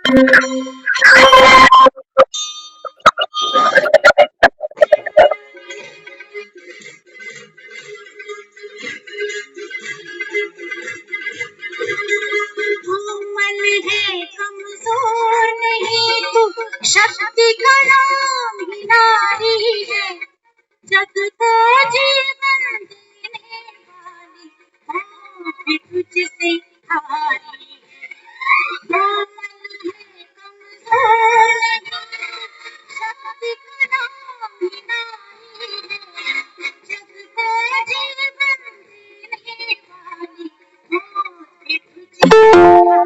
कोमल है कमजोर नहीं तू, शक्ति का नाम ही नारी है। जग को जीवन देने वाली हो भी तुझसे हारी है। कोमल है कमजोर नहीं, शक्ति का नाम ही नारी है। जग को जीवन देने वाली हो भी तुझसे हारी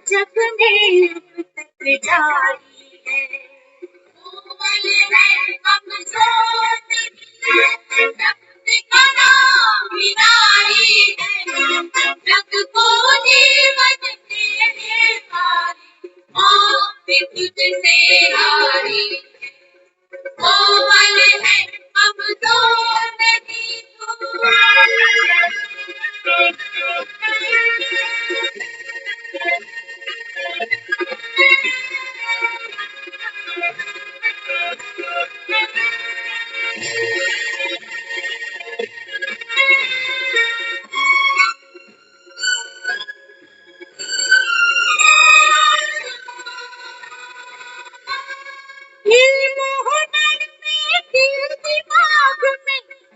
जग में अब तक जारी है। कोमल है कमजोर नहीं, शक्ति का नाम ही नारी है। जग को जीवन देने वाली मौत भी तुझसे हारी है। कोमल है कमजोर नहीं तू।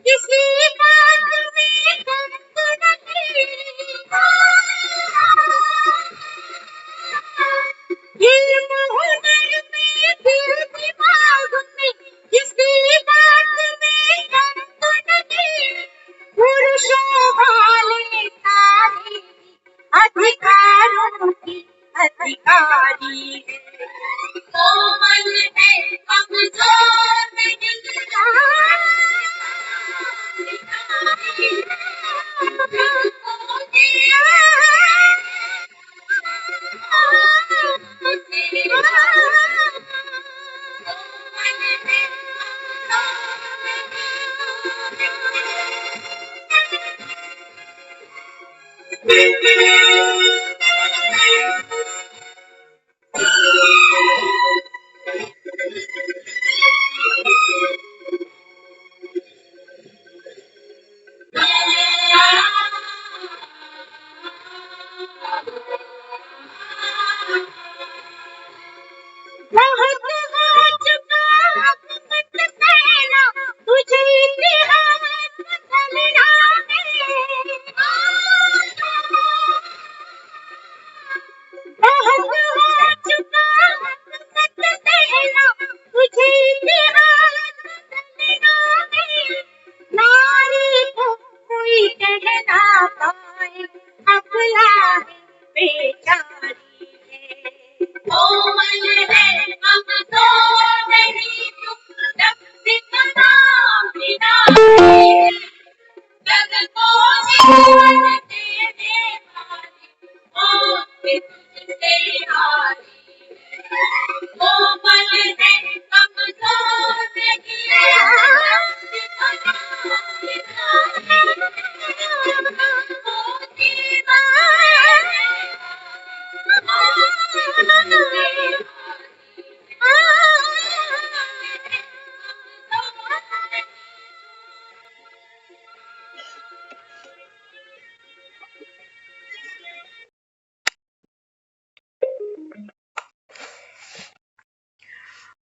किसी बात में गंद नहीं, इल्म हुनर में दिल दिमाग में किसी बात में गंद नहीं। पुरुषों वाले सारे अधिकारों की अधिकारी है। कोमल है कमजोर नहीं,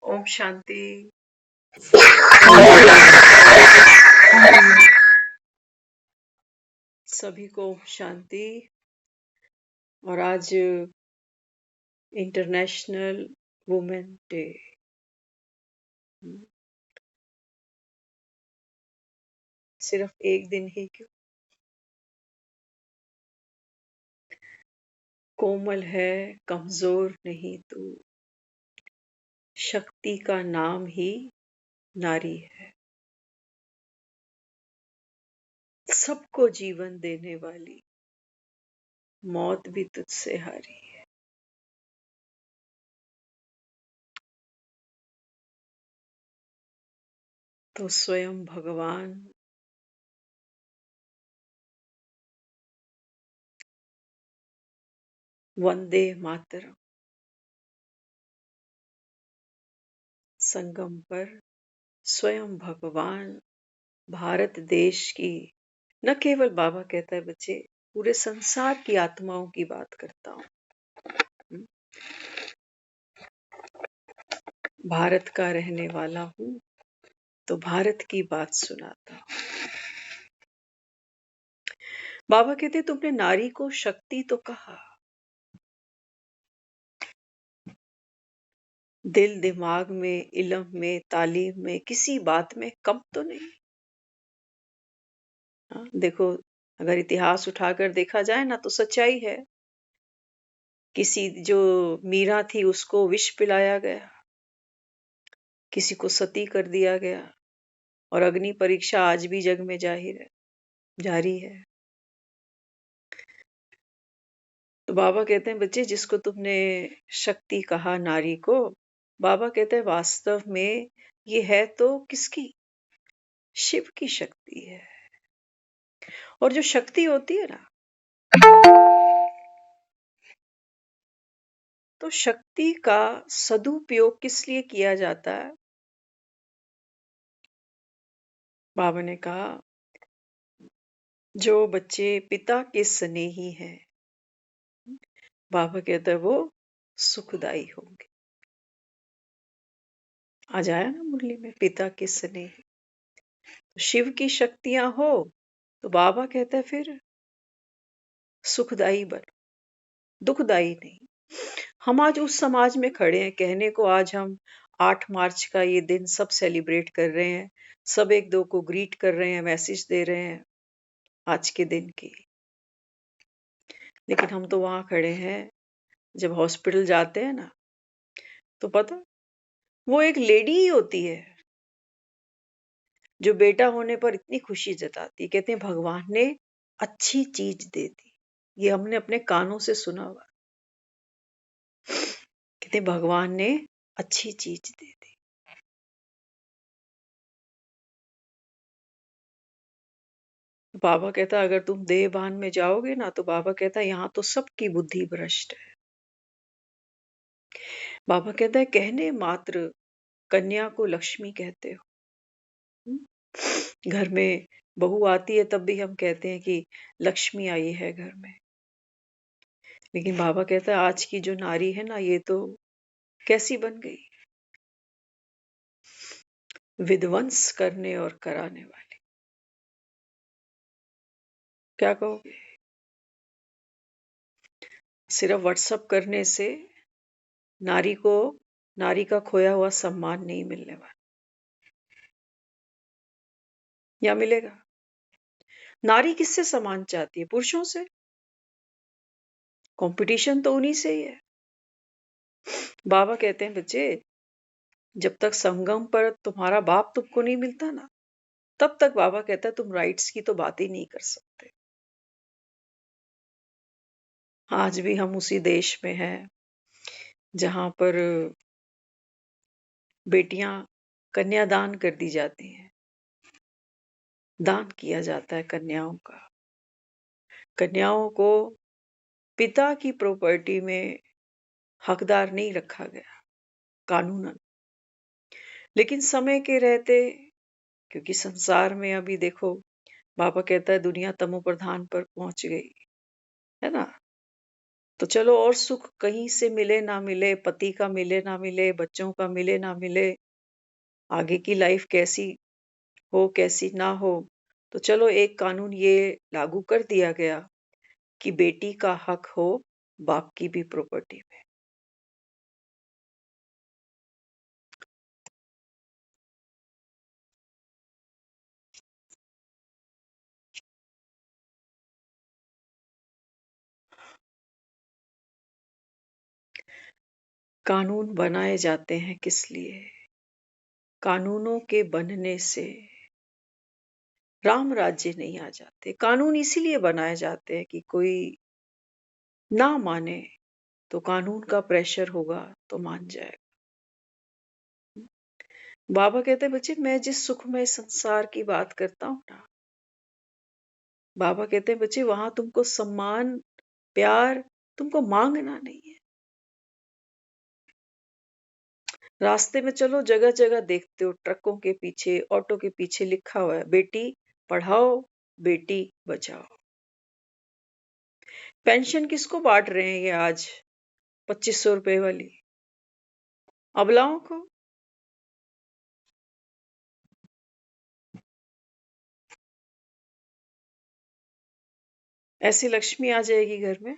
ओम शांति। सभी को शांति। और आज इंटरनेशनल वुमेन डे। सिर्फ एक दिन ही क्यों? कोमल है, कमजोर नहीं तू, शक्ति का नाम ही नारी है। सबको जीवन देने वाली, मौत भी तुझसे हारी है। तो स्वयं भगवान वंदे मातरम संगम पर स्वयं भगवान भारत देश की, न केवल बाबा कहता है बच्चे, पूरे संसार की आत्माओं की बात करता हूँ। भारत का रहने वाला हूँ तो भारत की बात सुनाता हूँ। बाबा कहते तुमने नारी को शक्ति तो कहा, दिल दिमाग में, इल्म में, तालीम में, किसी बात में कम तो नहीं। देखो, अगर इतिहास उठाकर देखा जाए ना तो सच्चाई है। किसी जो मीरा थी उसको विष पिलाया गया, किसी को सती कर दिया गया, और अग्नि परीक्षा आज भी जग में जारी है। तो बाबा कहते हैं बच्चे, जिसको तुमने शक्ति कहा नारी को, बाबा कहते हैं वास्तव में ये है तो किसकी? शिव की शक्ति है। और जो शक्ति होती है ना, तो शक्ति का सदुपयोग किस लिए किया जाता है? बाबा ने कहा जो बच्चे पिता के स्नेही हैं, बाबा कहता है वो सुखदाई होंगे। आज आया ना मुरली में, पिता के स्नेह। तो शिव की शक्तियां हो तो बाबा कहता है फिर सुखदाई बनो, दुखदाई नहीं। हम आज उस समाज में खड़े हैं, कहने को आज हम 8 मार्च का ये दिन सब सेलिब्रेट कर रहे हैं, सब एक दो को ग्रीट कर रहे हैं, मैसेज दे रहे हैं आज के दिन की। लेकिन हम तो वहां खड़े हैं, जब हॉस्पिटल जाते हैं ना, तो पता वो एक लेडी ही होती है जो बेटा होने पर इतनी खुशी जताती है। कहते हैं भगवान ने अच्छी चीज दे दी। ये हमने अपने कानों से सुना हुआ। कहते हैं भगवान ने अच्छी चीज दे दी। बाबा कहता अगर तुम देहभान में जाओगे ना, तो बाबा कहता यहाँ तो सबकी बुद्धि भ्रष्ट है। बाबा कहता है कहने मात्र कन्या को लक्ष्मी कहते हो। घर में बहू आती है तब भी हम कहते हैं कि लक्ष्मी आई है घर में। लेकिन बाबा कहता है आज की जो नारी है ना, ये तो कैसी बन गई, विध्वंस करने और कराने वाली। क्या कहोगे? सिर्फ व्हाट्सएप करने से नारी का खोया हुआ सम्मान नहीं मिलने वाला, या मिलेगा? नारी किससे सम्मान चाहती है? पुरुषों से। कंपटीशन तो उन्हीं से ही है। बाबा कहते हैं बच्चे, जब तक संगम पर तुम्हारा बाप तुमको नहीं मिलता ना, तब तक बाबा कहता है तुम राइट्स की तो बात ही नहीं कर सकते। आज भी हम उसी देश में हैं जहां पर बेटियां कन्यादान कर दी जाती हैं, दान किया जाता है कन्याओं का। कन्याओं को पिता की प्रॉपर्टी में हकदार नहीं रखा गया कानूनन। लेकिन समय के रहते, क्योंकि संसार में अभी देखो, बाबा कहता है दुनिया तमो प्रधान पर पहुंच गई है ना। तो चलो, और सुख कहीं से मिले ना मिले, पति का मिले ना मिले, बच्चों का मिले ना मिले, आगे की लाइफ कैसी हो कैसी ना हो, तो चलो एक कानून ये लागू कर दिया गया कि बेटी का हक हो बाप की भी प्रॉपर्टी में। कानून बनाए जाते हैं किस लिए? कानूनों के बनने से राम राज्य नहीं आ जाते। कानून इसीलिए बनाए जाते हैं कि कोई ना माने तो कानून का प्रेशर होगा तो मान जाएगा। बाबा कहते हैं बच्चे मैं जिस सुखमय संसार की बात करता हूं ना, बाबा कहते हैं बच्चे वहां तुमको सम्मान प्यार तुमको मांगना नहीं है। रास्ते में चलो जगह जगह देखते हो ट्रकों के पीछे ऑटो के पीछे लिखा हुआ है बेटी पढ़ाओ बेटी बचाओ। पेंशन किसको बांट रहे हैं ये आज 2500 रुपए वाली? अबलाओं को। ऐसी लक्ष्मी आ जाएगी घर में।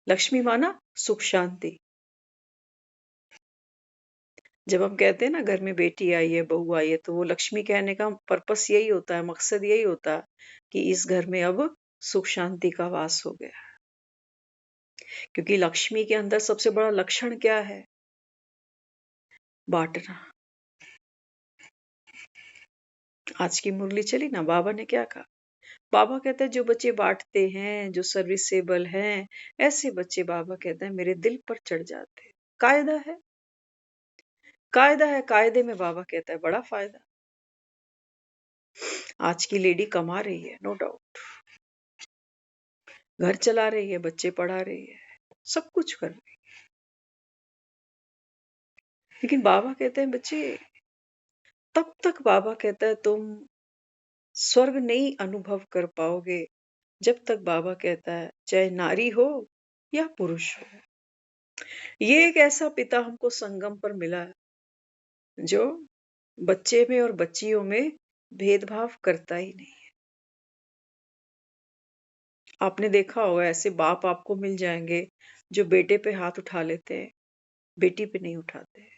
लक्ष्मी माना सुख शांति। जब हम कहते हैं ना घर में बेटी आई है बहू आई है तो वो लक्ष्मी कहने का पर्पस यही होता है, मकसद यही होता है कि इस घर में अब सुख शांति का वास हो गया। क्योंकि लक्ष्मी के अंदर सबसे बड़ा लक्षण क्या है? बांटना। आज की मुरली चली ना, बाबा ने क्या कहा? बाबा कहते हैं जो बच्चे बांटते हैं जो सर्विसेबल हैं ऐसे बच्चे बाबा कहते हैं मेरे दिल पर चढ़ जाते हैं। कायदा है, कायदा है, कायदे में बाबा कहता है बड़ा फायदा। आज की लेडी कमा रही है नो डाउट, घर चला रही है, बच्चे पढ़ा रही है, सब कुछ कर रही है, लेकिन बाबा कहते हैं बच्चे तब तक बाबा कहता है तुम स्वर्ग नहीं अनुभव कर पाओगे जब तक बाबा कहता है चाहे नारी हो या पुरुष हो। ये एक ऐसा पिता हमको संगम पर मिला है जो बच्चे में और बच्चियों में भेदभाव करता ही नहीं है। आपने देखा होगा ऐसे बाप आपको मिल जाएंगे जो बेटे पे हाथ उठा लेते हैं, बेटी पे नहीं उठाते।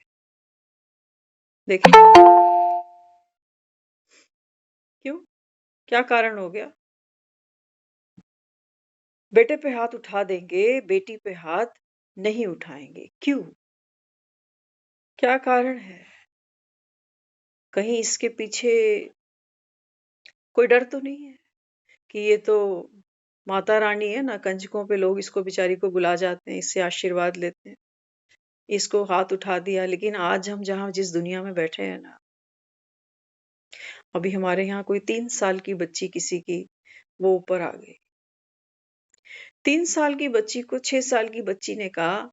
देखें क्यों, क्या कारण हो गया? बेटे पे हाथ उठा देंगे, बेटी पे हाथ नहीं उठाएंगे, क्यों? क्या कारण है? कहीं इसके पीछे कोई डर तो नहीं है कि ये तो माता रानी है ना, कंजकों पे लोग इसको बेचारी को बुला जाते हैं, इससे आशीर्वाद लेते हैं, इसको हाथ उठा दिया। लेकिन आज हम जहां जिस दुनिया में बैठे हैं ना, अभी हमारे यहाँ कोई 3 साल की बच्ची किसी की वो ऊपर आ गई। 3 साल की बच्ची को 6 साल की बच्ची ने कहा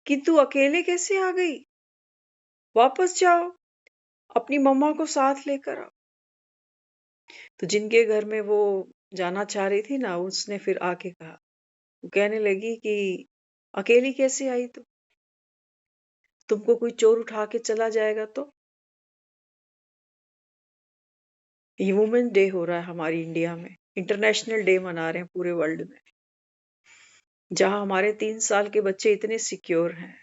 कि तू अकेले कैसे आ गई, वापस जाओ अपनी मम्मा को साथ लेकर आओ। तो जिनके घर में वो जाना चाह रही थी ना, उसने फिर आके कहा, वो कहने लगी कि अकेली कैसे आई तू, तुमको कोई चोर उठा के चला जाएगा तो? ये वुमेन डे हो रहा है हमारी इंडिया में, इंटरनेशनल डे मना रहे हैं पूरे वर्ल्ड में, जहां हमारे 3 साल के बच्चे इतने सिक्योर हैं।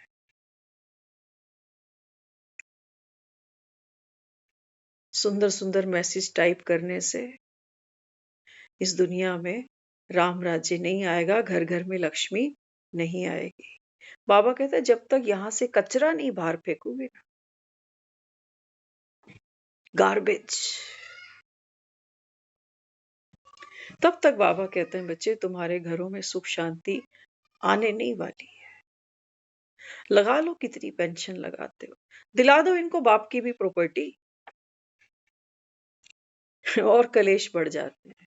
सुंदर सुंदर मैसेज टाइप करने से इस दुनिया में राम राज्य नहीं आएगा, घर घर में लक्ष्मी नहीं आएगी। बाबा कहता है जब तक यहां से कचरा नहीं बाहर फेंकोगे ना, गार्बेज, तब तक बाबा कहते हैं बच्चे तुम्हारे घरों में सुख शांति आने नहीं वाली है। लगा लो कितनी पेंशन लगाते हो, दिला दो इनको बाप की भी प्रॉपर्टी और कलेश बढ़ जाते हैं।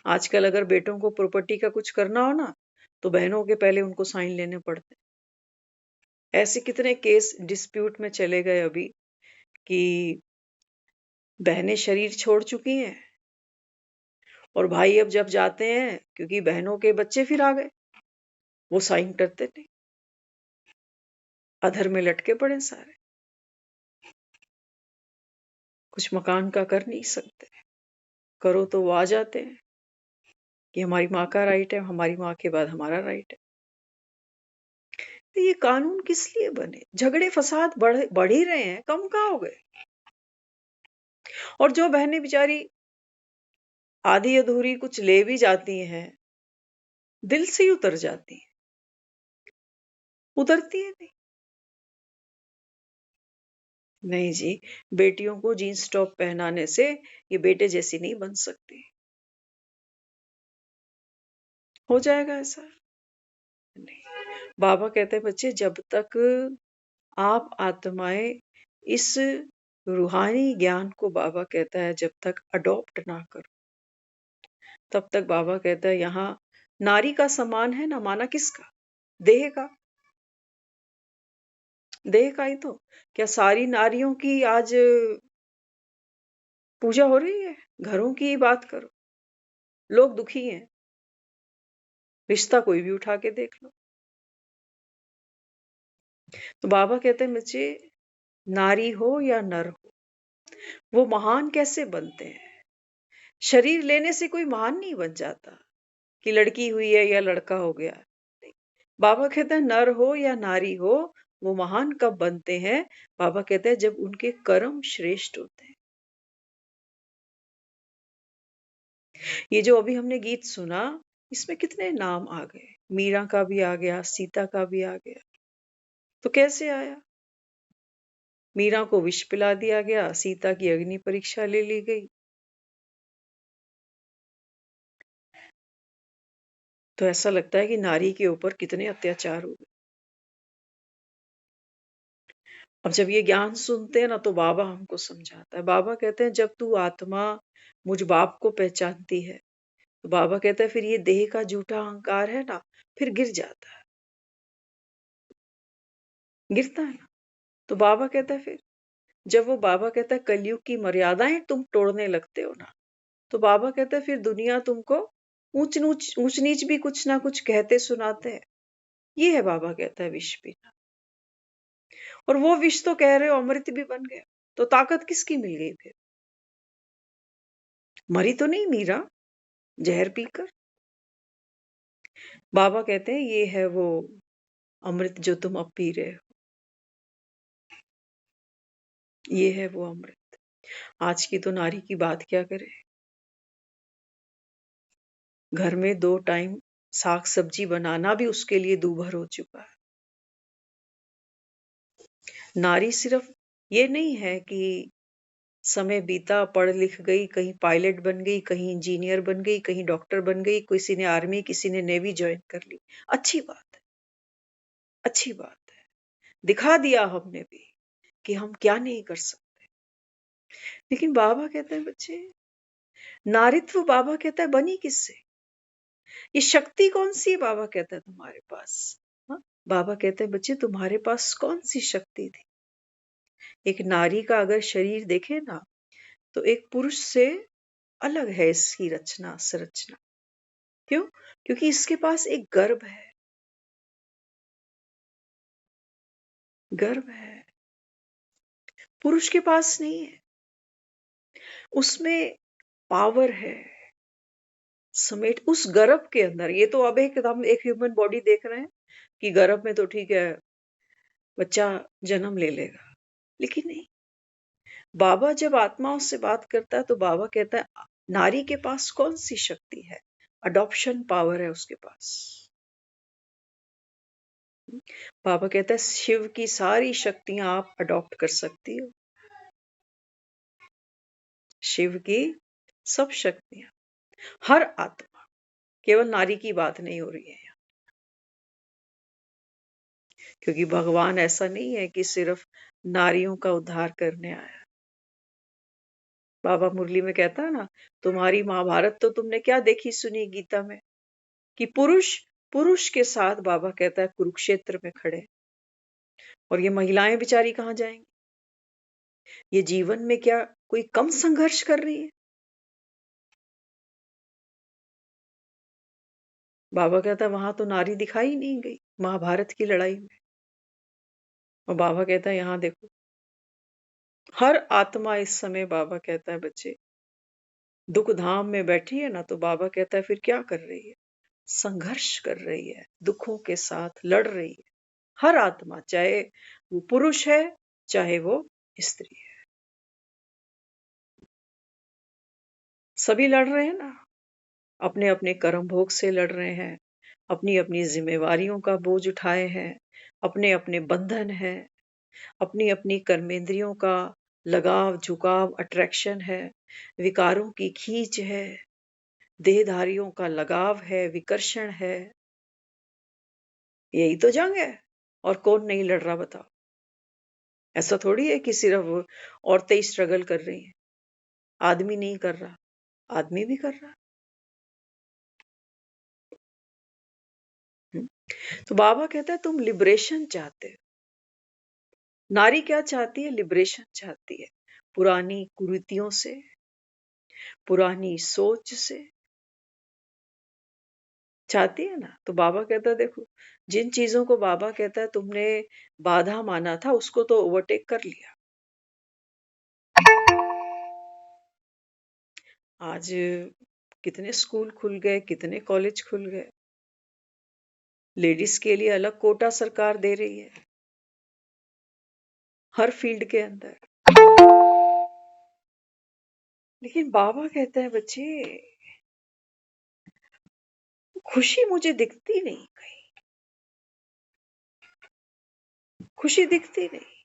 आजकल अगर बेटों को प्रॉपर्टी का कुछ करना हो ना, तो बहनों के पहले उनको साइन लेने पड़ते हैं। ऐसे कितने केस डिस्प्यूट में चले गए अभी कि बहनें शरीर छोड़ चुकी हैं और भाई अब जब जाते हैं क्योंकि बहनों के बच्चे फिर आ गए, वो साइन करते नहीं, अधर में लटके पड़े सारे। कुछ मकान का कर नहीं सकते, करो तो वो आ जाते हैं कि हमारी माँ का राइट है, हमारी माँ के बाद हमारा राइट है। तो ये कानून किस लिए बने? झगड़े फसाद बढ़ ही रहे हैं, कम कहाँ हो गए? और जो बहनें बेचारी आधी अधूरी कुछ ले भी जाती हैं, दिल से ही उतर जाती हैं, उतरती है नहीं। नहीं जी, बेटियों को जींस टॉप पहनाने से ये बेटे जैसी नहीं बन सकती। हो जाएगा ऐसा? नहीं। बाबा कहते हैं बच्चे, जब तक आप आत्माएं इस रूहानी ज्ञान को, बाबा कहता है, जब तक अडॉप्ट ना करो, तब तक बाबा कहता है यहाँ नारी का सम्मान है ना, माना किसका? देह का। देह का ही तो। क्या सारी नारियों की आज पूजा हो रही है? घरों की ही बात करो, लोग दुखी हैं, रिश्ता कोई भी उठा के देख लो। तो बाबा कहते हैं बच्चे, नारी हो या नर हो, वो महान कैसे बनते हैं? शरीर लेने से कोई महान नहीं बन जाता कि लड़की हुई है या लड़का हो गया। नहीं। बाबा कहते हैं नर हो या नारी हो, वो महान कब बनते हैं? बाबा कहते हैं जब उनके कर्म श्रेष्ठ होते हैं। ये जो अभी हमने गीत सुना, इसमें कितने नाम आ गए, मीरा का भी आ गया, सीता का भी आ गया। तो कैसे आया? मीरा को विष पिला दिया गया, सीता की अग्नि परीक्षा ले ली गई। तो ऐसा लगता है कि नारी के ऊपर कितने अत्याचार हो गए। अब जब ये ज्ञान सुनते हैं ना, तो बाबा हमको समझाता है। बाबा कहते हैं जब तू आत्मा मुझ बाप को पहचानती है, तो बाबा कहता है फिर ये देह का झूठा अहंकार है ना, फिर गिर जाता है, गिरता है ना। तो बाबा कहता है फिर जब वो, बाबा कहता है कलयुग की मर्यादाएं तुम तोड़ने लगते हो ना, तो बाबा कहता है फिर दुनिया तुमको ऊंच नीच भी कुछ ना कुछ कहते सुनाते हैं। ये है, बाबा कहता है, विष पीना। और वो विष तो कह रहे हो अमृत भी बन गया, तो ताकत किसकी मिल गई फिर? मरी तो नहीं मीरा जहर पीकर। बाबा कहते हैं ये है वो अमृत जो तुम अब पी रहे हो, ये है वो अमृत। आज की तो नारी की बात क्या करे, घर में 2 टाइम साग सब्जी बनाना भी उसके लिए दूभर हो चुका है। नारी सिर्फ ये नहीं है कि समय बीता, पढ़ लिख गई, कहीं पायलट बन गई, कहीं इंजीनियर बन गई, कहीं डॉक्टर बन गई, किसी ने आर्मी, किसी ने नेवी ज्वाइन कर ली। अच्छी बात है, अच्छी बात है, दिखा दिया हमने भी कि हम क्या नहीं कर सकते। लेकिन बाबा कहते हैं बच्चे, नारित्व बाबा कहता है बनी किससे? ये शक्ति कौन सी है? बाबा कहता है तुम्हारे पास। हाँ? बाबा कहते हैं बच्चे तुम्हारे पास कौन सी शक्ति थी? एक नारी का अगर शरीर देखे ना, तो एक पुरुष से अलग है इसकी रचना संरचना। क्यों? क्योंकि इसके पास एक गर्भ है, गर्भ है, पुरुष के पास नहीं है। उसमें पावर है समेट उस गर्भ के अंदर। ये तो अब एक हम एक ह्यूमन बॉडी देख रहे हैं कि गर्भ में तो ठीक है, बच्चा जन्म ले लेगा, लेकिन नहीं। बाबा जब आत्माओं से बात करता है, तो बाबा कहता है नारी के पास कौन सी शक्ति है? अडॉप्शन पावर है उसके पास। बाबा कहता है शिव की सारी शक्तियां आप अडॉप्ट कर सकती हो, शिव की सब शक्तियां, हर आत्मा, केवल नारी की बात नहीं हो रही है यहाँ। क्योंकि भगवान ऐसा नहीं है कि सिर्फ नारियों का उद्धार करने आया। बाबा मुरली में कहता है ना, तुम्हारी महाभारत तो तुमने क्या देखी सुनी गीता में, कि पुरुष पुरुष के साथ, बाबा कहता है, कुरुक्षेत्र में खड़े, और ये महिलाएं बेचारी कहाँ जाएंगी? ये जीवन में क्या कोई कम संघर्ष कर रही है? बाबा कहता है वहां तो नारी दिखाई नहीं गई महाभारत की लड़ाई में। और बाबा कहता है यहाँ देखो, हर आत्मा इस समय, बाबा कहता है बच्चे, दुख धाम में बैठी है ना, तो बाबा कहता है फिर क्या कर रही है? संघर्ष कर रही है, दुखों के साथ लड़ रही है। हर आत्मा, चाहे वो पुरुष है चाहे वो स्त्री है, सभी लड़ रहे हैं ना। अपने अपने कर्म भोग से लड़ रहे हैं, अपनी अपनी जिम्मेवारियों का बोझ उठाए हैं, अपने अपने बंधन है, अपनी अपनी कर्मेंद्रियों का लगाव झुकाव अट्रैक्शन है, विकारों की खींच है, देहधारियों का लगाव है, विकर्षण है। यही तो जंग है। और कौन नहीं लड़ रहा बताओ? ऐसा थोड़ी है कि सिर्फ औरतें ही स्ट्रगल कर रही हैं, आदमी नहीं कर रहा, आदमी भी कर रहा। हम्म। तो बाबा कहता है तुम लिबरेशन चाहते हो। नारी क्या चाहती है? लिबरेशन चाहती है, पुरानी कुरीतियों से, पुरानी सोच से चाहती है ना। तो बाबा कहता है देखो, जिन चीजों को बाबा कहता है तुमने बाधा माना था, उसको तो ओवरटेक कर लिया। आज कितने स्कूल खुल गए, कितने कॉलेज खुल गए, लेडीज के लिए अलग कोटा सरकार दे रही है हर फील्ड के अंदर। लेकिन बाबा कहते हैं बच्चे, खुशी मुझे दिखती नहीं कहीं, खुशी दिखती नहीं।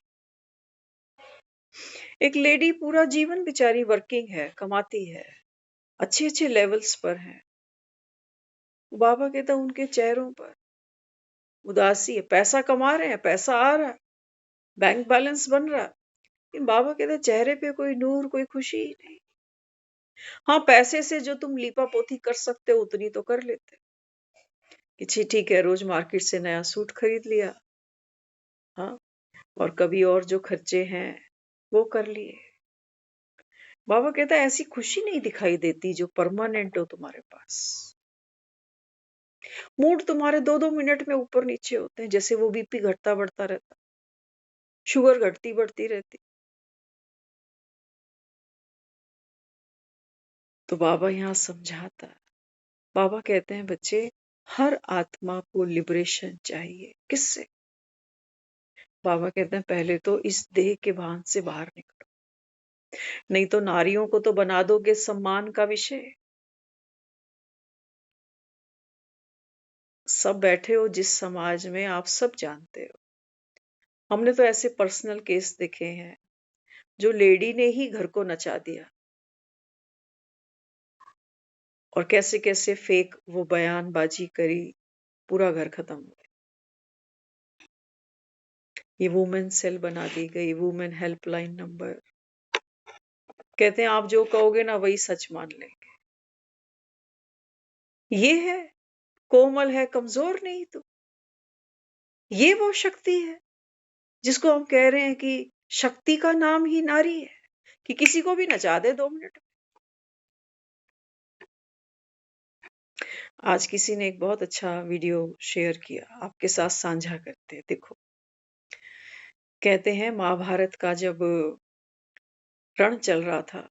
एक लेडी पूरा जीवन बेचारी वर्किंग है, कमाती है, अच्छे अच्छे लेवल्स पर है, बाबा कहता है उनके चेहरों पर उदासी है। पैसा कमा रहे हैं, पैसा आ रहा है, बैंक बैलेंस बन रहा है, लेकिन बाबा कहते हैं चेहरे पे कोई नूर, कोई खुशी ही नहीं। हाँ, पैसे से जो तुम लीपा पोती कर सकते हो उतनी तो कर लेते कि ठीक है, रोज मार्केट से नया सूट खरीद लिया, हाँ, और कभी और जो खर्चे हैं वो कर लिए। बाबा कहता है ऐसी खुशी नहीं दिखाई देती जो परमानेंट हो तुम्हारे पास। मूड तुम्हारे 2-2 मिनट में ऊपर नीचे होते हैं, जैसे वो बीपी घटता बढ़ता रहता, शुगर घटती बढ़ती रहती। तो बाबा यहाँ समझाता है। बाबा कहते हैं बच्चे, हर आत्मा को लिबरेशन चाहिए। किससे? बाबा कहते हैं पहले तो इस देह के भान से बाहर निकलो, नहीं तो नारियों को तो बना दोगे सम्मान का विषय। सब बैठे हो जिस समाज में, आप सब जानते हो, हमने तो ऐसे पर्सनल केस देखे हैं जो लेडी ने ही घर को नचा दिया, और कैसे कैसे फेक वो बयानबाजी करी, पूरा घर खत्म हो गया। ये वुमेन सेल बना दी गई, वुमेन हेल्पलाइन नंबर, कहते हैं आप जो कहोगे ना वही सच मान लेंगे। ये है, कोमल है, कमजोर नहीं। तो ये वो शक्ति है जिसको हम कह रहे हैं कि शक्ति का नाम ही नारी है, कि किसी को भी नचा दे 2 मिनट। आज किसी ने एक बहुत अच्छा वीडियो शेयर किया, आपके साथ साझा करते हैं। देखो, कहते हैं महाभारत का जब रण चल रहा था,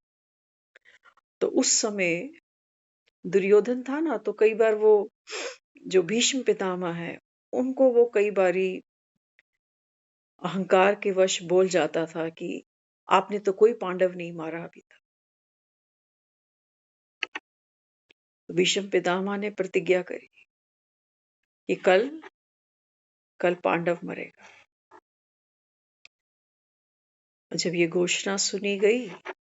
तो उस समय दुर्योधन था ना, तो कई बार वो जो भीष्म पितामह है, उनको वो कई बारी अहंकार के वश बोल जाता था कि आपने तो कोई पांडव नहीं मारा अभी तक। तो भीष्म पितामह ने प्रतिज्ञा करी कि कल पांडव मरेगा। जब ये घोषणा सुनी गई, तो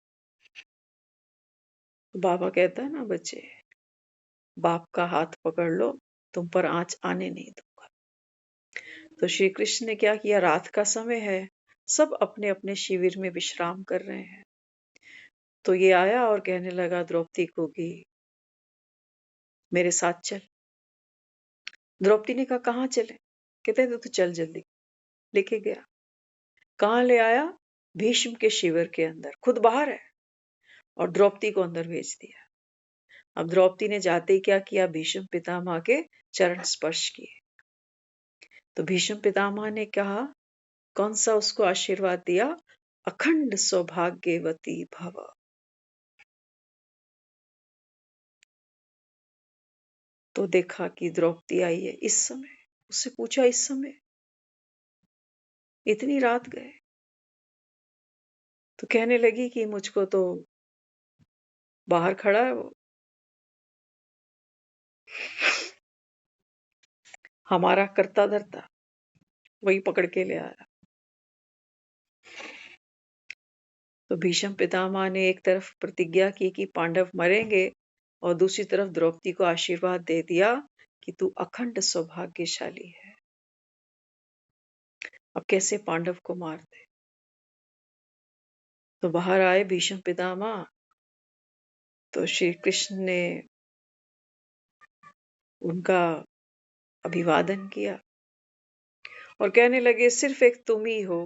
बाबा कहता है ना बच्चे, बाप का हाथ पकड़ लो, तुम पर आंच आने नहीं दूंगा। तो श्री कृष्ण ने क्या किया, रात का समय है, सब अपने अपने शिविर में विश्राम कर रहे हैं। तो ये आया और कहने लगा द्रौपदी को कि मेरे साथ चल। द्रौपदी ने कहा कहाँ चले? कहते हैं तो चल जल्दी। लेके गया। कहाँ ले आया? भीष्म के शिविर के अंदर, खुद बाहर है और द्रौपदी को अंदर भेज दिया। अब द्रौपदी ने जाते ही क्या किया, भीष्म पितामह के चरण स्पर्श किए। तो भीष्म पितामह ने कहा, कौन सा उसको आशीर्वाद दिया, अखंड सौभाग्यवती भव। तो देखा कि द्रौपदी आई है इस समय। उससे पूछा इस समय, इतनी रात गए? तो कहने लगी कि मुझको तो बाहर खड़ा है वो, हमारा करता धरता, वही पकड़ के ले आया। तो भीष्म पितामह ने एक तरफ प्रतिज्ञा की कि पांडव मरेंगे, और दूसरी तरफ द्रौपदी को आशीर्वाद दे दिया कि तू अखंड सौभाग्यशाली है। अब कैसे पांडव को मार दे? तो बाहर आए भीष्म पितामह, तो श्री कृष्ण ने उनका अभिवादन किया और कहने लगे, सिर्फ एक तुम ही हो,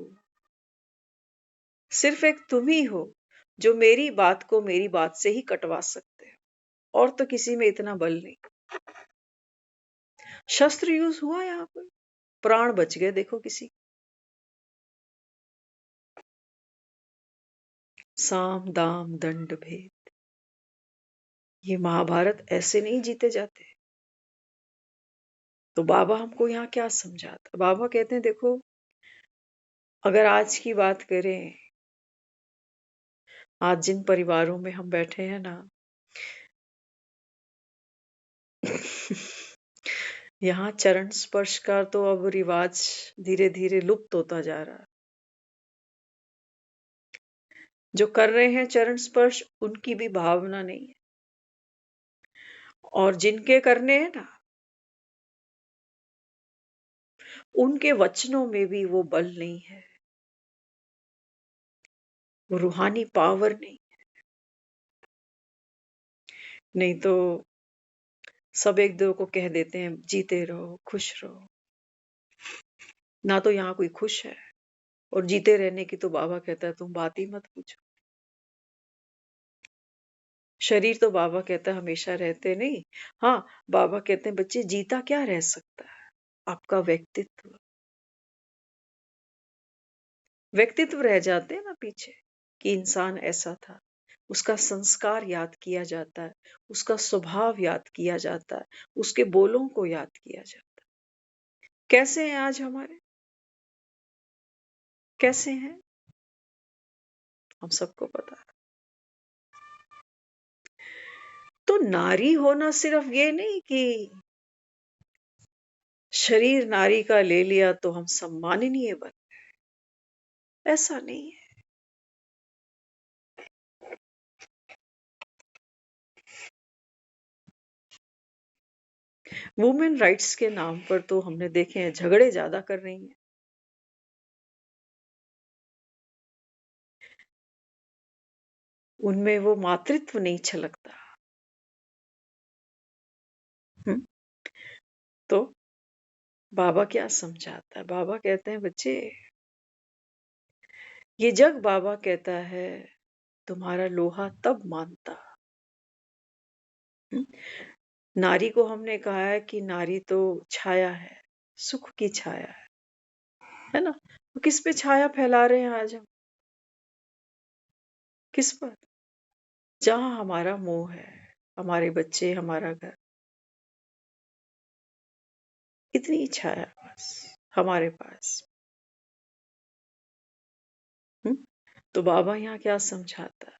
सिर्फ एक तुम ही हो जो मेरी बात को मेरी बात से ही कटवा सकते हो, और तो किसी में इतना बल नहीं। शस्त्र यूज हुआ यहाँ पर, प्राण बच गए। देखो किसी, साम दाम दंड भेद, ये महाभारत ऐसे नहीं जीते जाते। तो बाबा हमको यहाँ क्या समझाता? बाबा कहते हैं देखो, अगर आज की बात करें, आज जिन परिवारों में हम बैठे हैं ना, यहाँ चरण स्पर्श का तो अब रिवाज धीरे धीरे लुप्त होता जा रहा है। जो कर रहे हैं चरण स्पर्श, उनकी भी भावना नहीं है, और जिनके करने हैं ना, उनके वचनों में भी वो बल नहीं है, वो रूहानी पावर नहीं। नहीं तो सब एक दो को कह देते हैं जीते रहो, खुश रहो। ना तो यहाँ कोई खुश है, और जीते रहने की तो बाबा कहता है तुम बात ही मत पूछो। शरीर तो बाबा कहता है हमेशा रहते नहीं। हाँ, बाबा कहते हैं बच्चे जीता क्या रह सकता है? आपका व्यक्तित्व, व्यक्तित्व रह जाते हैं ना पीछे, कि इंसान ऐसा था। उसका संस्कार याद किया जाता है, उसका स्वभाव याद किया जाता है, उसके बोलों को याद किया जाता है। कैसे हैं आज हमारे, कैसे हैं, हम सबको पता है। तो नारी होना सिर्फ ये नहीं कि शरीर नारी का ले लिया तो हम सम्माननीय बन, ऐसा नहीं है। वुमेन राइट्स के नाम पर तो हमने देखे हैं झगड़े ज्यादा कर रही हैं। उनमें वो मातृत्व नहीं छलकता। हम्म? तो बाबा क्या समझाता है? बाबा कहते हैं बच्चे, ये जग बाबा कहता है तुम्हारा लोहा तब मानता। हम्म? नारी को हमने कहा है कि नारी तो छाया है, सुख की छाया है ना? तो किस पे छाया फैला रहे हैं आज हम? किस पर? जहां हमारा मोह है, हमारे बच्चे, हमारा घर, इतनी छाया बस हमारे पास। हम्म? तो बाबा यहाँ क्या समझाता है?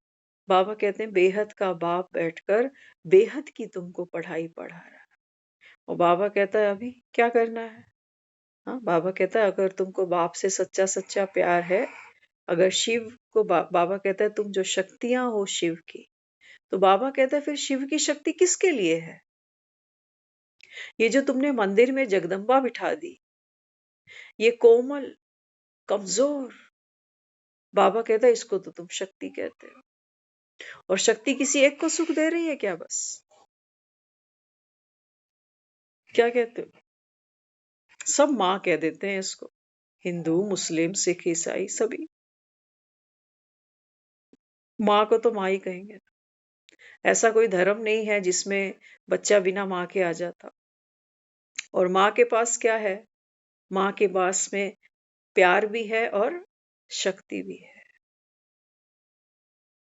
बाबा कहते हैं बेहद का बाप बैठकर बेहद की तुमको पढ़ाई पढ़ा रहा है। और बाबा कहता है अभी क्या करना है? हाँ, बाबा कहता है अगर तुमको बाप से सच्चा सच्चा प्यार है, अगर शिव को बाबा कहता है तुम जो शक्तियां हो शिव की, तो बाबा कहता है फिर शिव की शक्ति किसके लिए है? ये जो तुमने मंदिर में जगदम्बा बिठा दी, ये कोमल, कमजोर, बाबा कहता है इसको तो तुम शक्ति कहते हो। और शक्ति किसी एक को सुख दे रही है क्या? बस क्या कहते हो? सब माँ कह देते हैं इसको, हिंदू, मुस्लिम, सिख, ईसाई सभी माँ को तो माँ ही कहेंगे। ऐसा कोई धर्म नहीं है जिसमें बच्चा बिना माँ के आ जाता। और माँ के पास क्या है? माँ के पास में प्यार भी है और शक्ति भी है।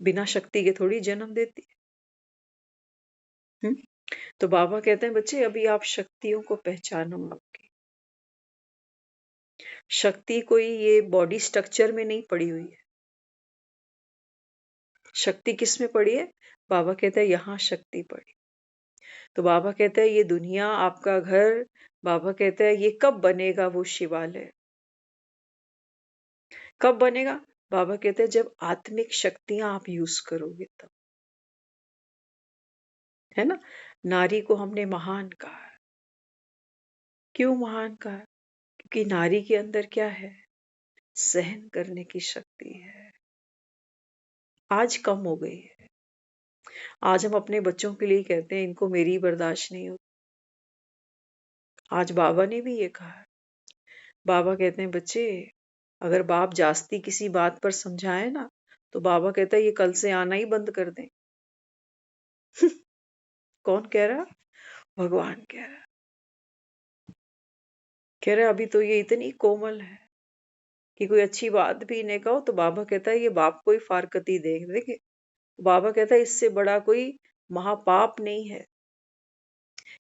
बिना शक्ति के थोड़ी जन्म देती है। तो बाबा कहते हैं बच्चे अभी आप शक्तियों को पहचानो। आपकी शक्ति कोई ये बॉडी स्ट्रक्चर में नहीं पड़ी हुई है। शक्ति किस में पड़ी है? बाबा कहते हैं यहाँ शक्ति पड़ी। तो बाबा कहते हैं ये दुनिया आपका घर, बाबा कहते हैं ये कब बनेगा वो शिवालय? कब बनेगा? बाबा कहते हैं जब आत्मिक शक्तियां आप यूज करोगे तब। है ना? नारी को हमने महान कहा। क्यों महान कहा? क्योंकि नारी के अंदर क्या है? सहन करने की शक्ति है। आज कम हो गई है। आज हम अपने बच्चों के लिए कहते हैं इनको मेरी बर्दाश्त नहीं होती। आज बाबा ने भी ये कहा। बाबा कहते हैं बच्चे अगर बाप जास्ती किसी बात पर समझाए ना तो बाबा कहता है ये कल से आना ही बंद कर दें। कौन कह रहा? भगवान कह रहा। कह रहे अभी तो ये इतनी कोमल है कि कोई अच्छी बात भी नहीं कहो तो बाबा कहता है ये बाप को ही फारकती दे देंगे। बाबा कहता है इससे बड़ा कोई महापाप नहीं है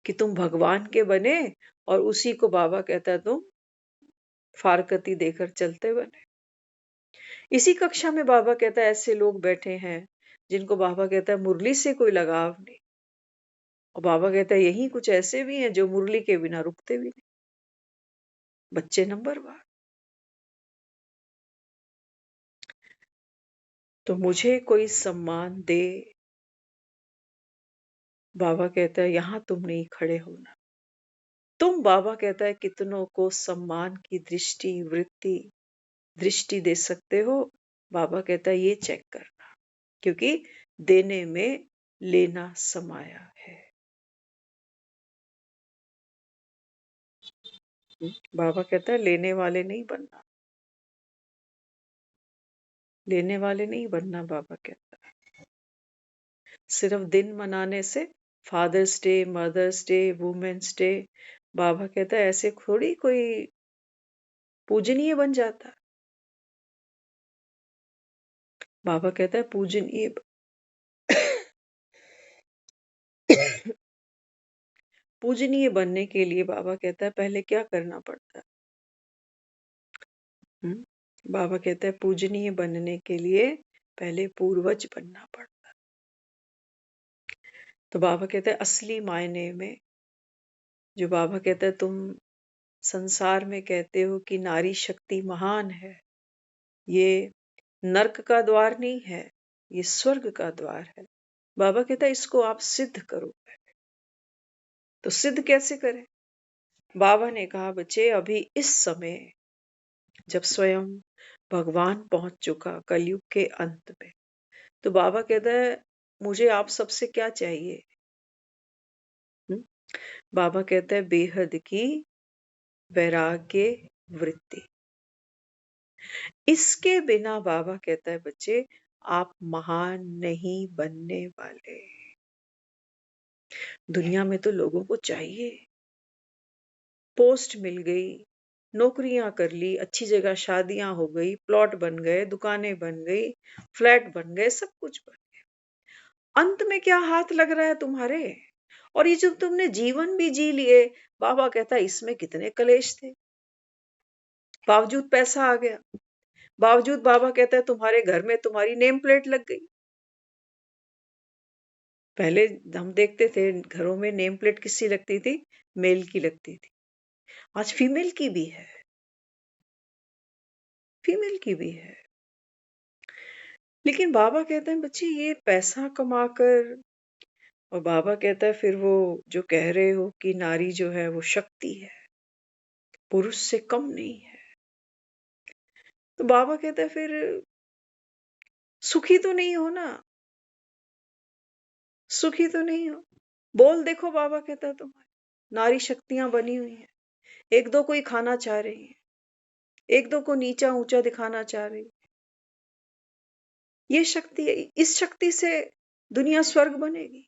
कि तुम भगवान के बने और उसी को बाबा कहता है तुम फारकती देकर चलते बने। इसी कक्षा में बाबा कहता है ऐसे लोग बैठे हैं जिनको बाबा कहता है मुरली से कोई लगाव नहीं। और बाबा कहता है यही कुछ ऐसे भी हैं जो मुरली के बिना रुकते भी नहीं। बच्चे नंबर 1। तो मुझे कोई सम्मान दे, बाबा कहता है यहां तुम नहीं खड़े होना। तुम बाबा कहता है कितनों को सम्मान की दृष्टि दे सकते हो। बाबा कहता है ये चेक करना क्योंकि देने में लेना समाया है। बाबा कहता है लेने वाले नहीं बनना, लेने वाले नहीं बनना। बाबा कहता है सिर्फ दिन मनाने से, father's day, mother's day, women's day, बाबा कहता है ऐसे थोड़ी कोई पूजनीय बन जाता। बाबा कहता है पूजनीय पूजनीय बनने के लिए बाबा कहता है पहले क्या करना पड़ता है? बाबा कहता है पूजनीय बनने के लिए पहले पूर्वज बनना पड़ता है। तो बाबा कहता है असली मायने में जो बाबा कहता है तुम संसार में कहते हो कि नारी शक्ति महान है, ये नर्क का द्वार नहीं है, ये स्वर्ग का द्वार है। बाबा कहता है इसको आप सिद्ध करो। तो सिद्ध कैसे करें? बाबा ने कहा बच्चे अभी इस समय जब स्वयं भगवान पहुंच चुका कलयुग के अंत में, तो बाबा कहता है मुझे आप सबसे क्या चाहिए? बाबा कहता है बेहद की वैराग्य वृत्ति। इसके बिना बाबा कहता है बच्चे आप महान नहीं बनने वाले। दुनिया में तो लोगों को चाहिए, पोस्ट मिल गई, नौकरियां कर ली, अच्छी जगह शादियां हो गई, प्लॉट बन गए, दुकानें बन गई, फ्लैट बन गए, सब कुछ बन गया। अंत में क्या हाथ लग रहा है तुम्हारे? और ये जो तुमने जीवन भी जी लिए, बाबा कहता है इसमें कितने कलेश थे, बावजूद पैसा आ गया, बावजूद बाबा कहता है तुम्हारे घर में तुम्हारी नेम प्लेट लग गई। पहले हम देखते थे घरों में नेम प्लेट किसकी लगती थी? मेल की लगती थी। आज फीमेल की भी है, फीमेल की भी है। लेकिन बाबा कहते हैं बच्चे ये पैसा कमाकर, और बाबा कहता है फिर वो जो कह रहे हो कि नारी जो है वो शक्ति है, पुरुष से कम नहीं है, तो बाबा कहता है फिर सुखी तो नहीं हो ना, सुखी तो नहीं हो। बोल देखो बाबा कहता है तुम्हारी नारी शक्तियां बनी हुई हैं, एक दो को ही खाना चाह रही है, एक दो को नीचा ऊंचा दिखाना चाह रही है। ये शक्ति है, इस शक्ति से दुनिया स्वर्ग बनेगी।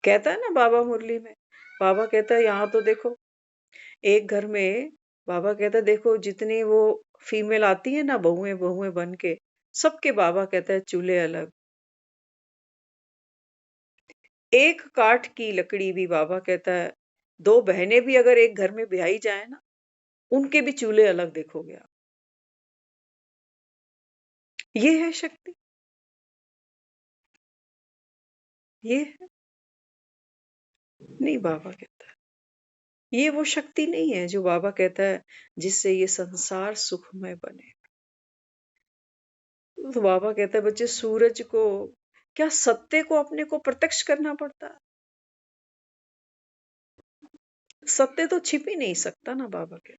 कहता है ना बाबा मुरली में, बाबा कहता है यहाँ तो देखो एक घर में, बाबा कहता है देखो जितनी वो फीमेल आती है ना बहुएं बहुएं बन के, सबके बाबा कहता है चूल्हे अलग। एक काठ की लकड़ी भी बाबा कहता है, दो बहनें भी अगर एक घर में ब्याही जाए ना, उनके भी चूल्हे अलग देखोगे आप। ये है शक्ति, ये है। नहीं, बाबा कहता है ये वो शक्ति नहीं है जो बाबा कहता है जिससे ये संसार सुखमय बने। तो बाबा कहता है बच्चे, सूरज को क्या सत्य को अपने को प्रत्यक्ष करना पड़ता है? सत्य तो छिप ही नहीं सकता ना, बाबा कहता है।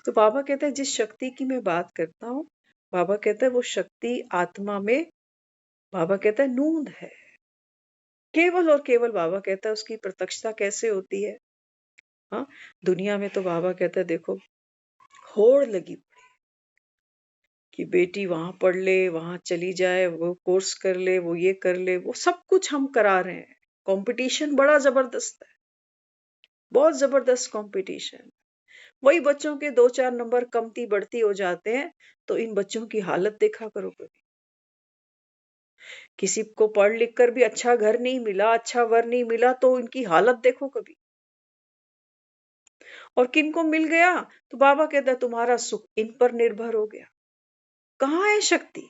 तो बाबा कहता है जिस शक्ति की मैं बात करता हूँ, बाबा कहता है वो शक्ति आत्मा में, बाबा कहता है नूंद है। केवल और केवल बाबा कहता है उसकी प्रत्यक्षता कैसे होती है? हाँ, दुनिया में तो बाबा कहता है देखो, होड़ लगी कि बेटी वहां पढ़ ले, वहां चली जाए, वो कोर्स कर ले, वो ये कर ले, वो सब कुछ हम करा रहे हैं। कंपटीशन बड़ा जबरदस्त है, बहुत जबरदस्त कंपटीशन। वही बच्चों के 2-4 नंबर कमती बढ़ती हो जाते हैं, तो इन बच्चों की हालत देखा करो कभी। किसी को पढ़ लिख कर भी अच्छा घर नहीं मिला, अच्छा वर नहीं मिला, तो इनकी हालत देखो कभी। और किनको मिल गया तो बाबा कहता है तुम्हारा सुख इन पर निर्भर हो गया। कहाँ है शक्ति?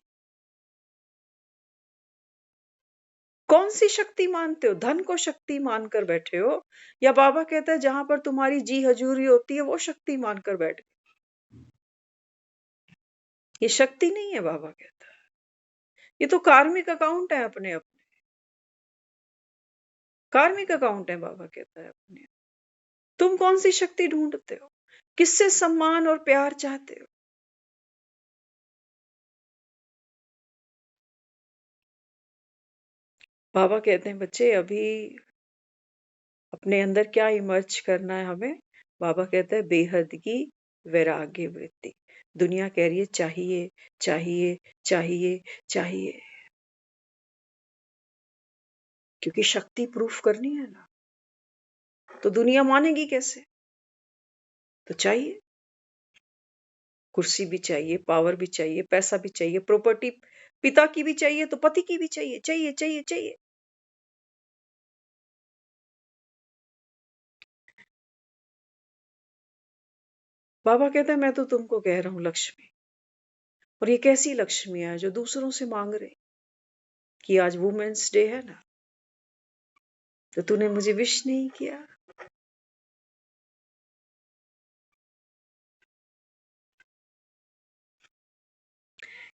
कौन सी शक्ति मानते हो? धन को शक्ति मानकर बैठे हो, या बाबा कहता है जहां पर तुम्हारी जी हजूरी होती है वो शक्ति मानकर बैठ गए? ये शक्ति नहीं है, बाबा कहता है ये तो कार्मिक अकाउंट है अपने अपने, कार्मिक अकाउंट है, बाबा कहता है अपने। तुम कौन सी शक्ति ढूंढते हो? किससे सम्मान और प्यार चाहते हो? बाबा कहते हैं बच्चे अभी अपने अंदर क्या इमर्ज करना है हमें? बाबा कहता है बेहद की वैराग्य वृत्ति। दुनिया कह रही है चाहिए चाहिए चाहिए चाहिए, क्योंकि शक्ति प्रूफ करनी है ना, तो दुनिया मानेगी कैसे? तो चाहिए, कुर्सी भी चाहिए, पावर भी चाहिए, पैसा भी चाहिए, प्रॉपर्टी पिता की भी चाहिए तो पति की भी चाहिए, चाहिए चाहिए चाहिए। बाबा कहता है मैं तो तुमको कह रहा हूं लक्ष्मी, और ये कैसी लक्ष्मी है जो दूसरों से मांग रही कि आज वुमेन्स डे है ना, तो तूने मुझे विश नहीं किया।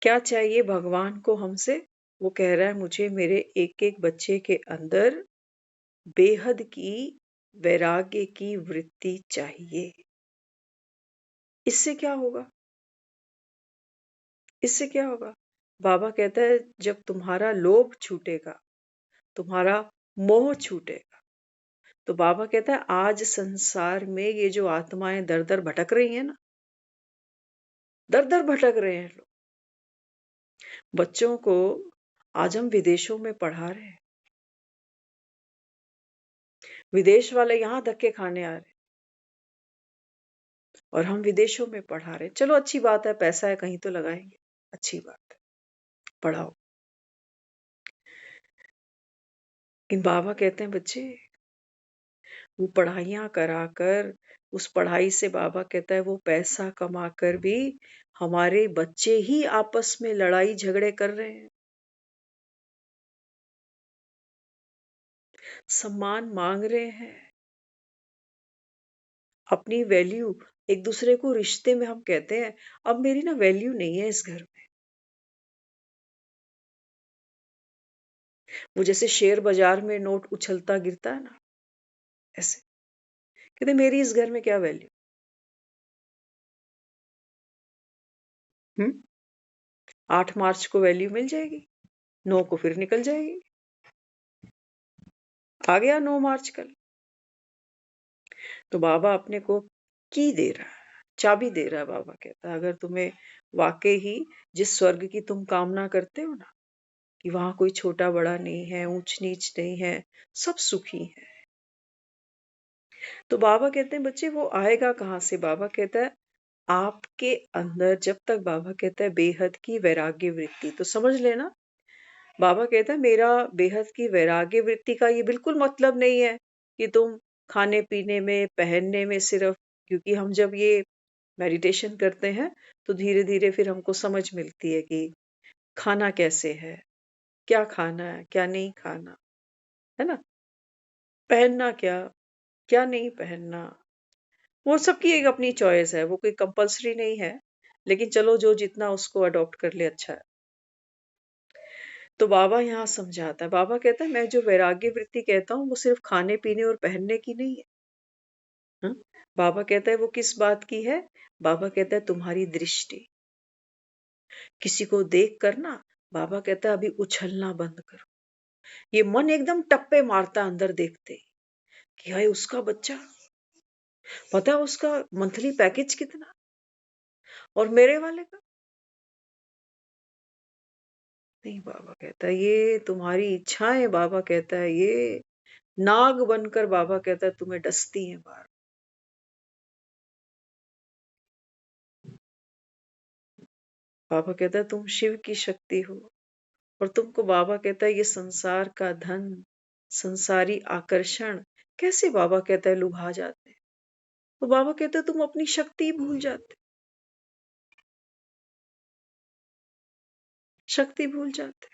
क्या चाहिए भगवान को हमसे? वो कह रहा है मुझे मेरे एक एक बच्चे के अंदर बेहद की वैराग्य की वृत्ति चाहिए। इससे क्या होगा? इससे क्या होगा? बाबा कहता है जब तुम्हारा लोभ छूटेगा, तुम्हारा मोह छूटेगा, तो बाबा कहता है आज संसार में ये जो आत्माएं दर दर भटक रही हैं ना, दर दर भटक रहे हैं लोग। बच्चों को आज हम विदेशों में पढ़ा रहे हैं, विदेश वाले यहाँ धक्के खाने आ रहे हैं और हम विदेशों में पढ़ा रहे हैं। चलो अच्छी बात है, पैसा है कहीं तो लगाएंगे, अच्छी बात है, पढ़ाओ। लेकिन बाबा कहते हैं बच्चे वो पढ़ाइयाँ कराकर, उस पढ़ाई से बाबा कहता है वो पैसा कमाकर भी हमारे बच्चे ही आपस में लड़ाई झगड़े कर रहे हैं, सम्मान मांग रहे हैं, अपनी वैल्यू एक दूसरे को रिश्ते में हम कहते हैं अब मेरी ना वैल्यू नहीं है इस घर में। वो जैसे शेयर बाजार में नोट उछलता गिरता है ना, ऐसे कहते मेरी इस घर में क्या वैल्यू? 8 मार्च को वैल्यू मिल जाएगी, 9 को फिर निकल जाएगी। आ गया 9 मार्च कल, तो बाबा अपने को की दे रहा है, चाबी दे रहा है। बाबा कहता है अगर तुम्हें वाकई ही जिस स्वर्ग की तुम कामना करते हो ना, कि वहां कोई छोटा बड़ा नहीं है, ऊंच नीच नहीं है, सब सुखी है, तो बाबा कहते हैं बच्चे वो आएगा कहाँ से? बाबा कहता है आपके अंदर जब तक बाबा कहता है बेहद की वैराग्य वृत्ति, तो समझ लेना बाबा कहता है मेरा बेहद की वैराग्य वृत्ति का ये बिल्कुल मतलब नहीं है कि तुम खाने पीने में पहनने में सिर्फ, क्योंकि हम जब ये मेडिटेशन करते हैं तो धीरे धीरे फिर हमको समझ मिलती है कि खाना कैसे है, क्या खाना है क्या नहीं खाना, है ना, पहनना क्या क्या नहीं पहनना, वो सबकी एक अपनी चॉइस है, वो कोई कंपलसरी नहीं है, लेकिन चलो जो जितना उसको अडॉप्ट कर ले अच्छा है। तो बाबा यहाँ समझाता है, बाबा कहता है मैं जो वैराग्य वृत्ति कहता हूँ वो सिर्फ खाने पीने और पहनने की नहीं है। हाँ? बाबा कहता है वो किस बात की है? बाबा कहता है तुम्हारी दृष्टि, किसी को देख कर ना, बाबा कहता है अभी उछलना बंद करो। ये मन एकदम टप्पे मारता अंदर देखते ही कि हाय उसका बच्चा, पता है उसका मंथली पैकेज कितना और मेरे वाले का। नहीं, बाबा कहता है ये तुम्हारी इच्छाएं, बाबा कहता है ये नाग बनकर, बाबा कहता है तुम्हें डसती हैं बार। बाबा कहता है तुम शिव की शक्ति हो, और तुमको बाबा कहता है ये संसार का धन, संसारी आकर्षण कैसे बाबा कहता है लुभा जाते हैं। तो बाबा कहता है तुम अपनी शक्ति भूल जाते, शक्ति भूल जाते।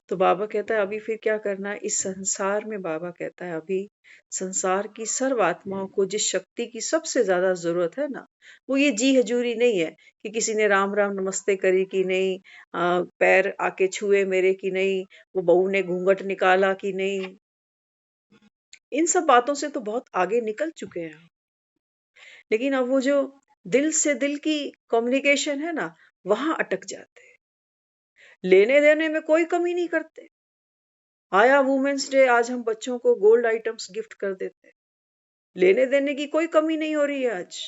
तो बाबा कहता है अभी फिर क्या करना है इस संसार में, बाबा कहता है अभी संसार की सर्व आत्माओं को जिस शक्ति की सबसे ज्यादा जरूरत है ना, वो ये जी हजूरी नहीं है कि किसी ने राम राम नमस्ते करी कि नहीं, पैर आके छुए मेरे की नहीं, वो बहू ने घूंघट निकाला कि नहीं, इन सब बातों से तो बहुत आगे निकल चुके हैं हम। लेकिन अब वो जो दिल से दिल की कम्युनिकेशन है ना, वहां अटक जाते हैं। लेने देने में कोई कमी नहीं करते। आया वुमेन्स डे, आज हम बच्चों को गोल्ड आइटम्स गिफ्ट कर देते हैं। लेने देने की कोई कमी नहीं हो रही है आज।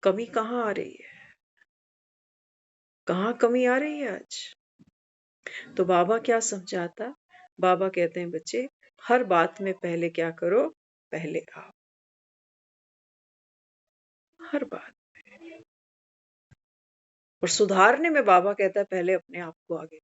कमी कहाँ आ रही है? कहाँ कमी आ रही है आज? तो बाबा क्या समझाता? बाबा कहते हैं बच्चे हर बात में पहले क्या करो, पहले आओ। हर बात, और सुधारने में बाबा कहता है पहले अपने आप को आगे।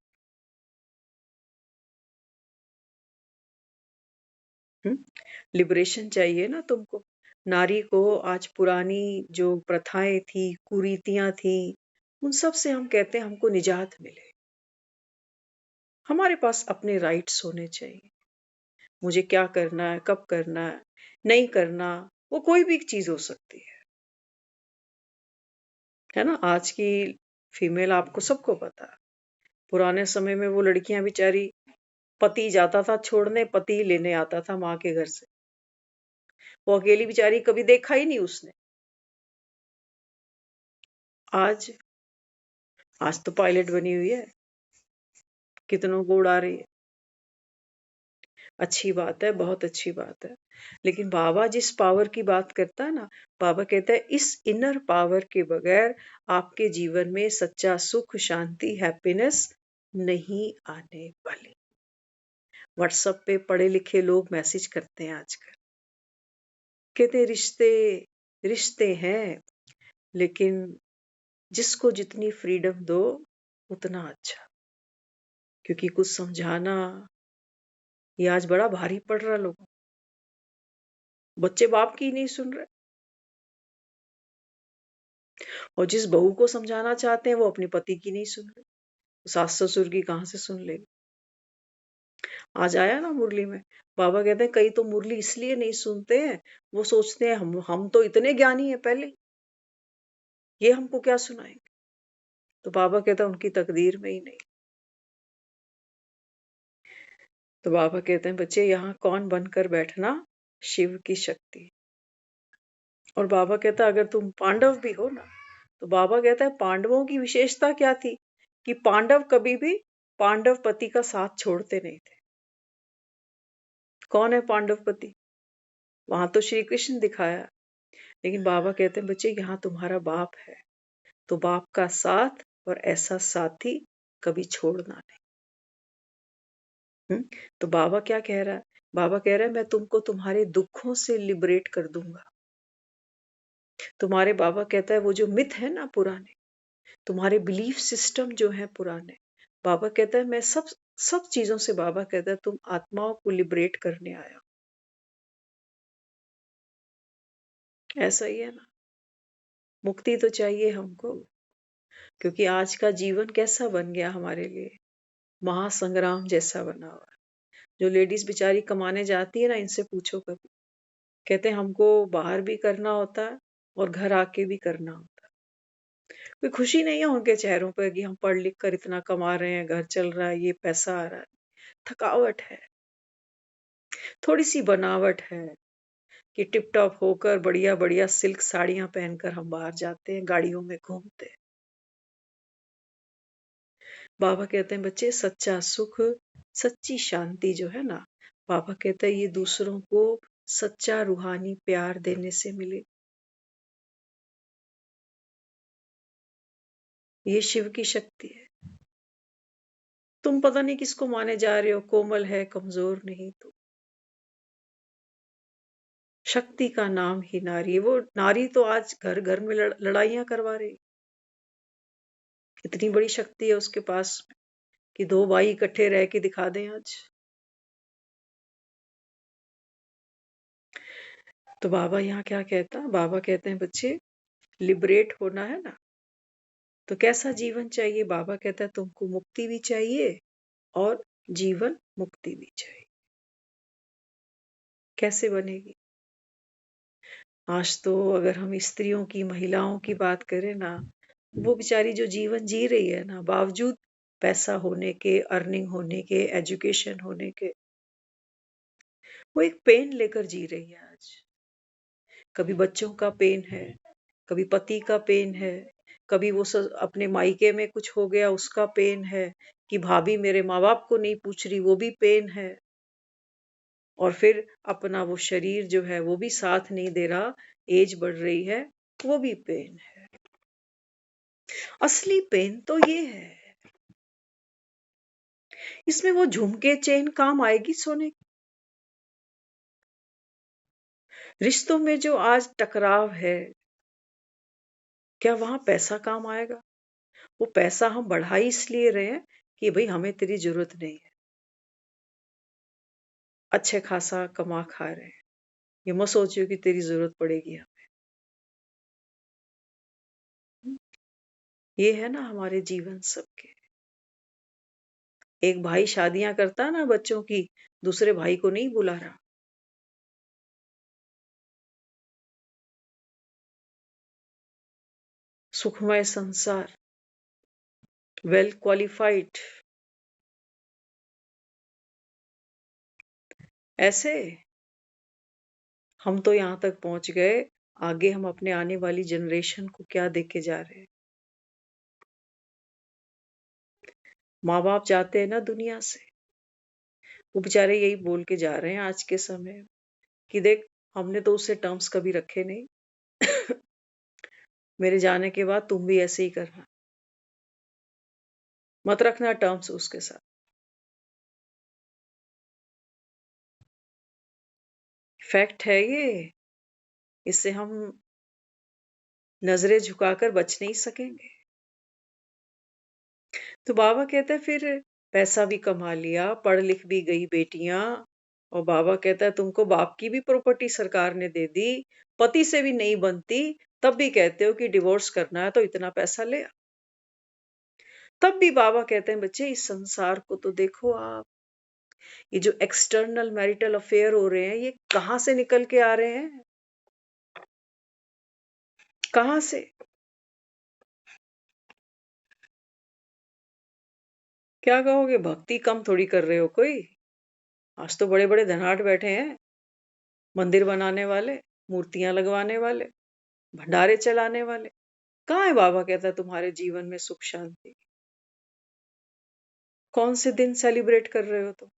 लिबरेशन चाहिए ना तुमको। नारी को आज पुरानी जो प्रथाएं थी, कुरीतियां थी, उन सब से हम कहते हैं हमको निजात मिले। हमारे पास अपने राइट्स होने चाहिए। मुझे क्या करना है, कब करना है, नहीं करना, वो कोई भी चीज हो सकती है ना। आज की फीमेल आपको सबको पता है, पुराने समय में वो लड़कियां बेचारी, पति जाता था छोड़ने, पति लेने आता था माँ के घर से, वो अकेली बेचारी कभी देखा ही नहीं उसने। आज आज तो पायलट बनी हुई है, कितनों को उड़ा रही है। अच्छी बात है, बहुत अच्छी बात है। लेकिन बाबा जिस पावर की बात करता है ना, बाबा कहता है इस इनर पावर के बगैर आपके जीवन में सच्चा सुख, शांति, हैप्पीनेस नहीं आने वाली। व्हाट्सएप पे पढ़े लिखे लोग मैसेज करते हैं आजकल, कहते हैं रिश्ते रिश्ते हैं, लेकिन जिसको जितनी फ्रीडम दो उतना अच्छा, क्योंकि कुछ समझाना ये आज बड़ा भारी पड़ रहा लोगों। बच्चे बाप की नहीं सुन रहे, और जिस बहू को समझाना चाहते हैं वो अपने पति की नहीं सुन रहे, सास ससुर की कहां से सुन लेगी। आज आया ना मुरली में, बाबा कहते हैं कई तो मुरली इसलिए नहीं सुनते हैं, वो सोचते हैं हम तो इतने ज्ञानी हैं पहले, ये हमको क्या सुनाएंगे। तो बाबा कहता है उनकी तकदीर में ही नहीं। तो बाबा कहते हैं बच्चे यहाँ कौन बनकर बैठना, शिव की शक्ति। और बाबा कहता है अगर तुम पांडव भी हो ना, तो बाबा कहता है पांडवों की विशेषता क्या थी, कि पांडव कभी भी पांडव पति का साथ छोड़ते नहीं थे। कौन है पांडव पति? वहां तो श्री कृष्ण दिखाया, लेकिन बाबा कहते हैं बच्चे यहाँ तुम्हारा बाप है, तो बाप का साथ और ऐसा साथी कभी छोड़ना नहीं। तो बाबा क्या कह रहा है? बाबा कह रहा है मैं तुमको तुम्हारे दुखों से लिबरेट कर दूंगा। तुम्हारे बाबा कहता है वो जो मिथ है ना पुराने, तुम्हारे बिलीफ सिस्टम जो है पुराने, बाबा कहता है मैं सब सब चीजों से, बाबा कहता है तुम आत्माओं को लिबरेट करने आया हो। ऐसा ही है ना, मुक्ति तो चाहिए हमको, क्योंकि आज का जीवन कैसा बन गया हमारे लिए, महासंग्राम जैसा बना हुआ है। जो लेडीज बेचारी कमाने जाती है ना, इनसे पूछो कभी, कहते हैं हमको बाहर भी करना होता है और घर आके भी करना होता है। कोई खुशी नहीं है उनके चेहरों पर कि हम पढ़ लिख कर इतना कमा रहे हैं, घर चल रहा है, ये पैसा आ रहा है। थकावट है, थोड़ी सी बनावट है कि टिप टॉप होकर बढ़िया बढ़िया सिल्क साड़ियां पहनकर हम बाहर जाते हैं, गाड़ियों में घूमते हैं। बाबा कहते हैं बच्चे सच्चा सुख, सच्ची शांति जो है ना, बाबा कहते हैं ये दूसरों को सच्चा रूहानी प्यार देने से मिले। ये शिव की शक्ति है। तुम पता नहीं किसको माने जा रहे हो, कोमल है कमजोर नहीं, तो शक्ति का नाम ही नारी है। वो नारी तो आज घर घर में लड़ाइयां करवा रही, इतनी बड़ी शक्ति है उसके पास कि दो भाई इकट्ठे रह के दिखा दें आज। तो बाबा यहाँ क्या कहता है, बाबा कहते हैं बच्चे लिबरेट होना है ना, तो कैसा जीवन चाहिए, बाबा कहता है तुमको मुक्ति भी चाहिए और जीवन मुक्ति भी चाहिए। कैसे बनेगी? आज तो अगर हम स्त्रियों की, महिलाओं की बात करें ना, वो बेचारी जो जीवन जी रही है ना, बावजूद पैसा होने के, अर्निंग होने के, एजुकेशन होने के, वो एक पेन लेकर जी रही है आज। कभी बच्चों का पेन है, कभी पति का पेन है, कभी वो अपने मायके में कुछ हो गया उसका पेन है, कि भाभी मेरे माँ बाप को नहीं पूछ रही, वो भी पेन है। और फिर अपना वो शरीर जो है वो भी साथ नहीं दे रहा, एज बढ़ रही है, वो भी पेन है। असली पेन तो ये है, इसमें वो झुमके चेन काम आएगी सोने की? रिश्तों में जो आज टकराव है, क्या वहां पैसा काम आएगा? वो पैसा हम बढ़ा ही इसलिए रहे हैं कि भाई हमें तेरी जरूरत नहीं है, अच्छे खासा कमा खा रहे हैं, ये मत सोचियो कि तेरी जरूरत पड़ेगी हमें। ये है ना हमारे जीवन सबके। एक भाई शादियां करता है ना बच्चों की, दूसरे भाई को नहीं बुला रहा। सुखमय संसार, वेल क्वालिफाइड, ऐसे हम तो यहां तक पहुंच गए, आगे हम अपने आने वाली जनरेशन को क्या दे के जा रहे हैं? माँ बाप जाते हैं ना दुनिया से, वो बेचारे यही बोल के जा रहे हैं आज के समय में कि देख, हमने तो उससे टर्म्स कभी रखे नहीं मेरे जाने के बाद तुम भी ऐसे ही करना, मत रखना टर्म्स उसके साथ। फैक्ट है ये, इससे हम नजरें झुकाकर बच नहीं सकेंगे। तो बाबा कहता है फिर पैसा भी कमा लिया, पढ़ लिख भी गई बेटियां, और बाबा कहता है तुमको बाप की भी प्रॉपर्टी सरकार ने दे दी, पति से भी नहीं बनती, तब भी कहते हो कि डिवोर्स करना है तो इतना पैसा ले आ। तब भी बाबा कहते हैं बच्चे इस संसार को तो देखो आप, ये जो एक्सटर्नल मैरिटल अफेयर हो रहे हैं ये कहां से निकल के आ रहे हैं? कहां से? क्या कहोगे, भक्ति कम थोड़ी कर रहे हो कोई? आज तो बड़े बड़े धनाढ्य बैठे हैं, मंदिर बनाने वाले, मूर्तियां लगवाने वाले, भंडारे चलाने वाले। कहाँ है बाबा कहता है तुम्हारे जीवन में सुख शांति? कौन से दिन सेलिब्रेट कर रहे हो तुम?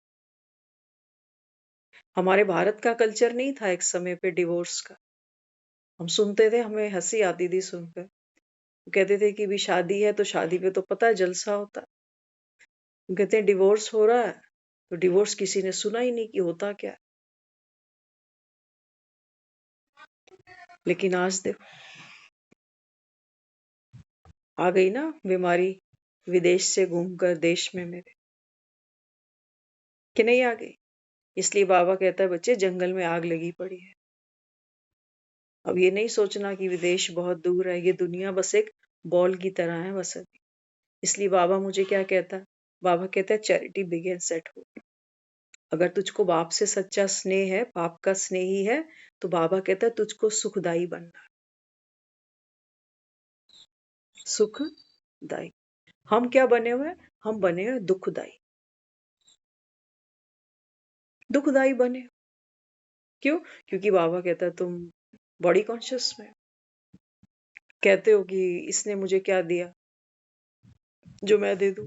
हमारे भारत का कल्चर नहीं था एक समय पे डिवोर्स का। हम सुनते थे, हमें हंसी आती थी सुनकर। कहते थे कि भी शादी है तो शादी पे तो पता है जलसा होता है। कहते हैं डिवोर्स हो रहा है, तो डिवोर्स किसी ने सुना ही नहीं कि होता क्या है। लेकिन आज देखो, आ गई ना बीमारी विदेश से घूमकर देश में मेरे, कि नहीं आ गई? इसलिए बाबा कहता है बच्चे जंगल में आग लगी पड़ी है। अब ये नहीं सोचना कि विदेश बहुत दूर है, ये दुनिया बस एक बॉल की तरह है बस अभी। इसलिए बाबा मुझे क्या कहता है? बाबा कहता है चैरिटी बिगिंस एट होम। अगर तुझको बाप से सच्चा स्नेह है, बाप का स्नेह ही है, तो बाबा कहता है तुझको सुखदाई बनना। सुखदाई। हम क्या बने हुए हैं? हम बने हुए दुखदाई। दुखदाई बने। क्यों? क्योंकि बाबा कहता है तुम बॉडी कॉन्शियस में कहते हो कि इसने मुझे क्या दिया जो मैं दे दूं।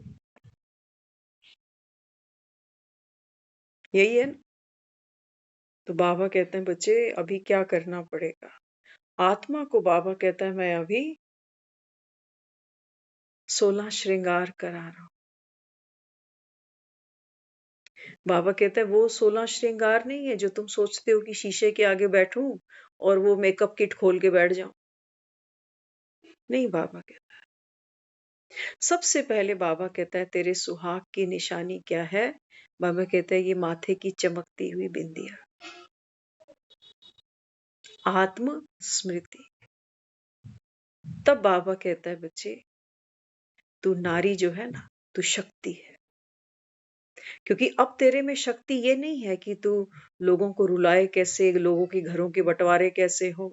यही है ना? तो बाबा कहते हैं बच्चे अभी क्या करना पड़ेगा? आत्मा को बाबा कहता है मैं अभी 16 श्रृंगार करा रहा हूं। बाबा कहता है वो 16 श्रृंगार नहीं है जो तुम सोचते हो कि शीशे के आगे बैठूं और वो मेकअप किट खोल के बैठ जाऊं। नहीं, बाबा कहता है सबसे पहले बाबा कहता है तेरे सुहाग की निशानी क्या है? बाबा कहता है ये माथे की चमकती हुई बिंदिया, आत्म स्मृति। तब बाबा कहता है बच्चे तू नारी जो है ना, तू शक्ति है। क्योंकि अब तेरे में शक्ति ये नहीं है कि तू लोगों को रुलाए कैसे, लोगों के घरों के बंटवारे कैसे हो।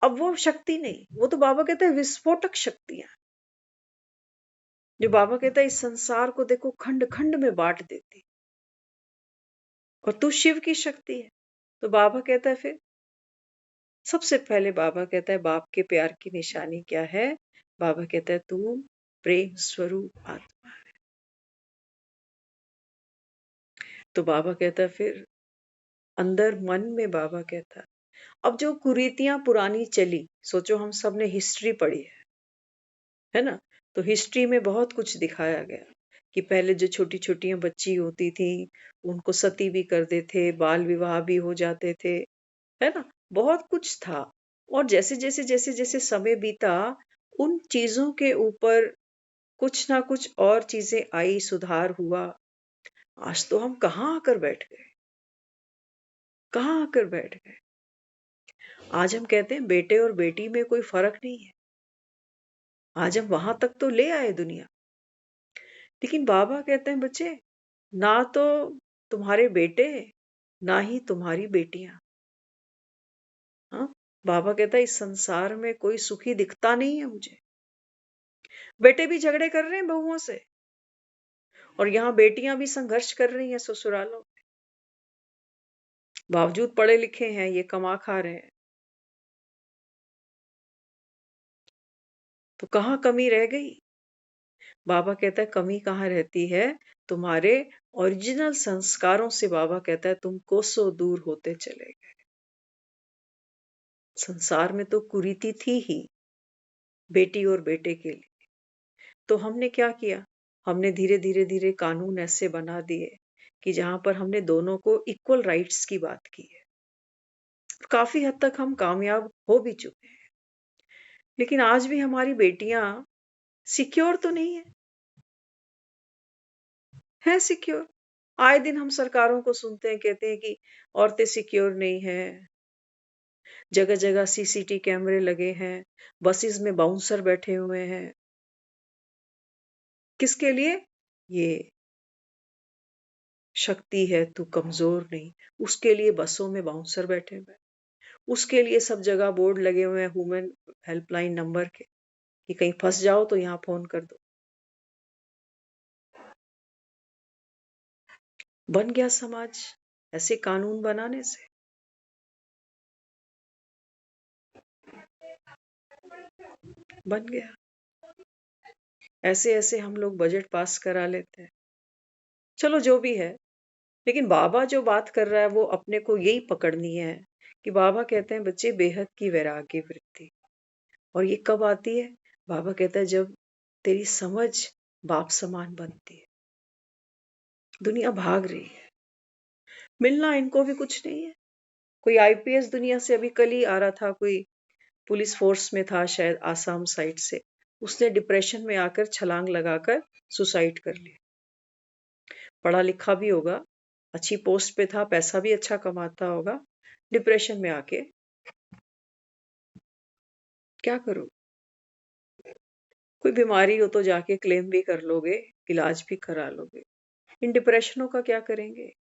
अब वो शक्ति नहीं, वो तो बाबा कहता है विस्फोटक शक्तियां, जो बाबा कहता है इस संसार को देखो खंड खंड में बांट देती। और तू शिव की शक्ति है। तो बाबा कहता है फिर सबसे पहले बाबा कहता है बाप के प्यार की निशानी क्या है? बाबा कहता है तू प्रेम स्वरूप आत्मा है। तो बाबा कहता है फिर अंदर मन में बाबा कहता है अब जो कुरीतियां पुरानी चली, सोचो हम सब ने हिस्ट्री पढ़ी है ना? तो हिस्ट्री में बहुत कुछ दिखाया गया कि पहले जो छोटी छोटियां बच्ची होती थी उनको सती भी कर देते थे, बाल विवाह भी हो जाते थे, है ना? बहुत कुछ था। और जैसे जैसे जैसे जैसे समय बीता उन चीजों के ऊपर कुछ ना कुछ और चीजें आई, सुधार हुआ। आज तो हम कहाँ आकर बैठ गए, कहाँ आकर बैठ गए। आज हम कहते हैं बेटे और बेटी में कोई फर्क नहीं है। आज हम वहां तक तो ले आए दुनिया। लेकिन बाबा कहते हैं बच्चे ना तो तुम्हारे बेटे, ना ही तुम्हारी बेटियां। हाँ, बाबा कहता है इस संसार में कोई सुखी दिखता नहीं है मुझे। बेटे भी झगड़े कर रहे हैं बहुओं से, और यहाँ बेटियां भी संघर्ष कर रही हैं ससुरालों में। बावजूद पढ़े लिखे हैं, ये कमा खा रहे हैं। तो कहाँ कमी रह गई? बाबा कहता है कमी कहाँ रहती है? तुम्हारे ओरिजिनल संस्कारों से। बाबा कहता है तुम कोसों दूर होते चले गए। संसार में तो कुरीति थी ही बेटी और बेटे के लिए। तो हमने क्या किया? हमने धीरे धीरे धीरे कानून ऐसे बना दिए कि जहां पर हमने दोनों को इक्वल राइट्स की बात की है। काफी हद तक हम कामयाब हो भी चुके हैं। लेकिन आज भी हमारी बेटियां सिक्योर तो नहीं है सिक्योर। आए दिन हम सरकारों को सुनते हैं, कहते हैं कि औरतें सिक्योर नहीं है। जगह जगह सीसीटी कैमरे लगे हैं, बसेस में बाउंसर बैठे हुए हैं। किसके लिए? ये शक्ति है तू कमजोर नहीं, उसके लिए बसों में बाउंसर बैठे हुए हैं। उसके लिए सब जगह बोर्ड लगे हुए हैं वुमेन हेल्पलाइन नंबर के, कि कहीं फंस जाओ तो यहाँ फोन कर दो। बन गया समाज ऐसे कानून बनाने से। बन गया। ऐसे ऐसे हम लोग बजट पास करा लेते हैं। चलो जो भी है, लेकिन बाबा जो बात कर रहा है वो अपने को यही पकड़नी है कि बाबा कहते हैं बच्चे बेहद की वैराग्य वृत्ति। और ये कब आती है? बाबा कहता है जब तेरी समझ बाप समान बनती है। दुनिया भाग रही है, मिलना इनको भी कुछ नहीं है। कोई आईपीएस दुनिया से अभी कल ही आ रहा था, कोई पुलिस फोर्स में था शायद आसाम साइड से, उसने डिप्रेशन में आकर छलांग लगाकर सुसाइड कर लिया। पढ़ा लिखा भी होगा, अच्छी पोस्ट पे था, पैसा भी अच्छा कमाता होगा, डिप्रेशन में आके क्या करो? कोई बीमारी हो तो जाके क्लेम भी कर लोगे, इलाज भी करा लोगे। इन डिप्रेशनों का क्या करेंगे?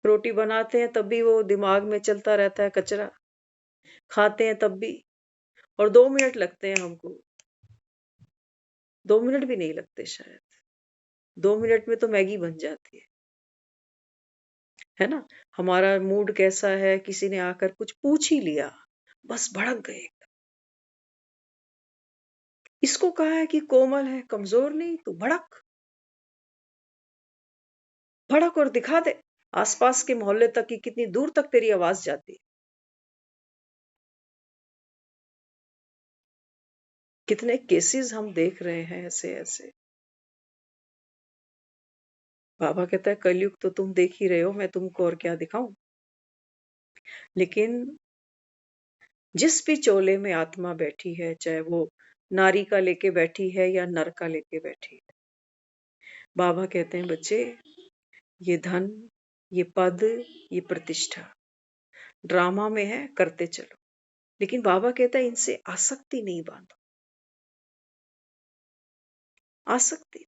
रोटी बनाते हैं तब भी वो दिमाग में चलता रहता है कचरा, खाते हैं तब भी, और 2 मिनट लगते हैं हमको, 2 मिनट भी नहीं लगते शायद, 2 मिनट में तो मैगी बन जाती है ना? हमारा मूड कैसा है, किसी ने आकर कुछ पूछ ही लिया, बस भड़क गए। इसको कहा है कि कोमल है, कमजोर नहीं, तू भड़क, भड़क और दिखा दे आसपास के मोहल्ले तक कि कितनी दूर तक तेरी आवाज जाती है। कितने केसेस हम देख रहे हैं ऐसे ऐसे। बाबा कहता है कलयुग तो तुम देख ही रहे हो, मैं तुमको और क्या दिखाऊं। लेकिन जिस भी चोले में आत्मा बैठी है, चाहे वो नारी का लेके बैठी है या नर का लेके बैठी है, बाबा कहते हैं बच्चे, ये धन, ये पद, ये प्रतिष्ठा ड्रामा में है, करते चलो। लेकिन बाबा कहता है इनसे आसक्ति नहीं बांधो, आसक्ति।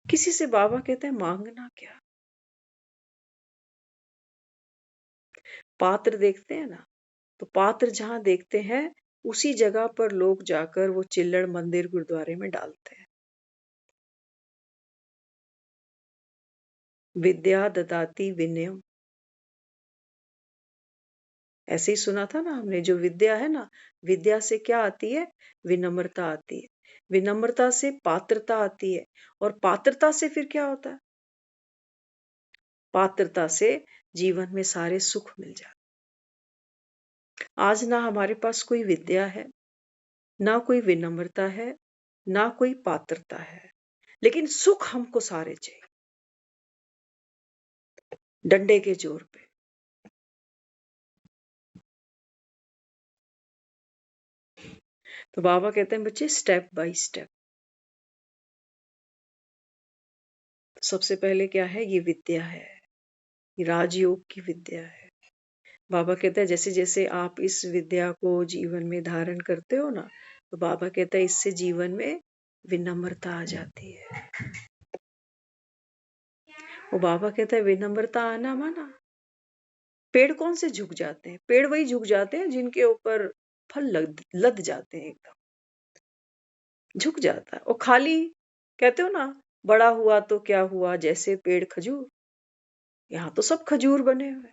किसी से बाबा कहते हैं मांगना क्या। पात्र देखते हैं ना, तो पात्र जहां देखते हैं उसी जगह पर लोग जाकर वो चिल्लड़ मंदिर गुरुद्वारे में डालते हैं। विद्या ददाति विनयम, ऐसे ही सुना था ना हमने। जो विद्या है ना, विद्या से क्या आती है? विनम्रता आती है, विनम्रता से पात्रता आती है, और पात्रता से फिर क्या होता है? पात्रता से जीवन में सारे सुख मिल जाते। आज ना हमारे पास कोई विद्या है, ना कोई विनम्रता है, ना कोई पात्रता है, लेकिन सुख हमको सारे चाहिए, डंडे के जोर पे। तो बाबा कहते हैं बच्चे स्टेप बाय स्टेप। सबसे पहले क्या है? ये विद्या है, ये राजयोग की विद्या है। बाबा कहता है जैसे जैसे आप इस विद्या को जीवन में धारण करते हो ना, तो बाबा कहता है इससे जीवन में विनम्रता आ जाती है। वो बाबा कहता है विनम्रता आना माना, पेड़ कौन से झुक जाते हैं? पेड़ वही झुक जाते हैं जिनके ऊपर फल लद जाते हैं, एकदम झुक जाता है। और खाली कहते हो ना, बड़ा हुआ तो क्या हुआ, जैसे पेड़ खजूर। यहाँ तो सब खजूर बने हुए,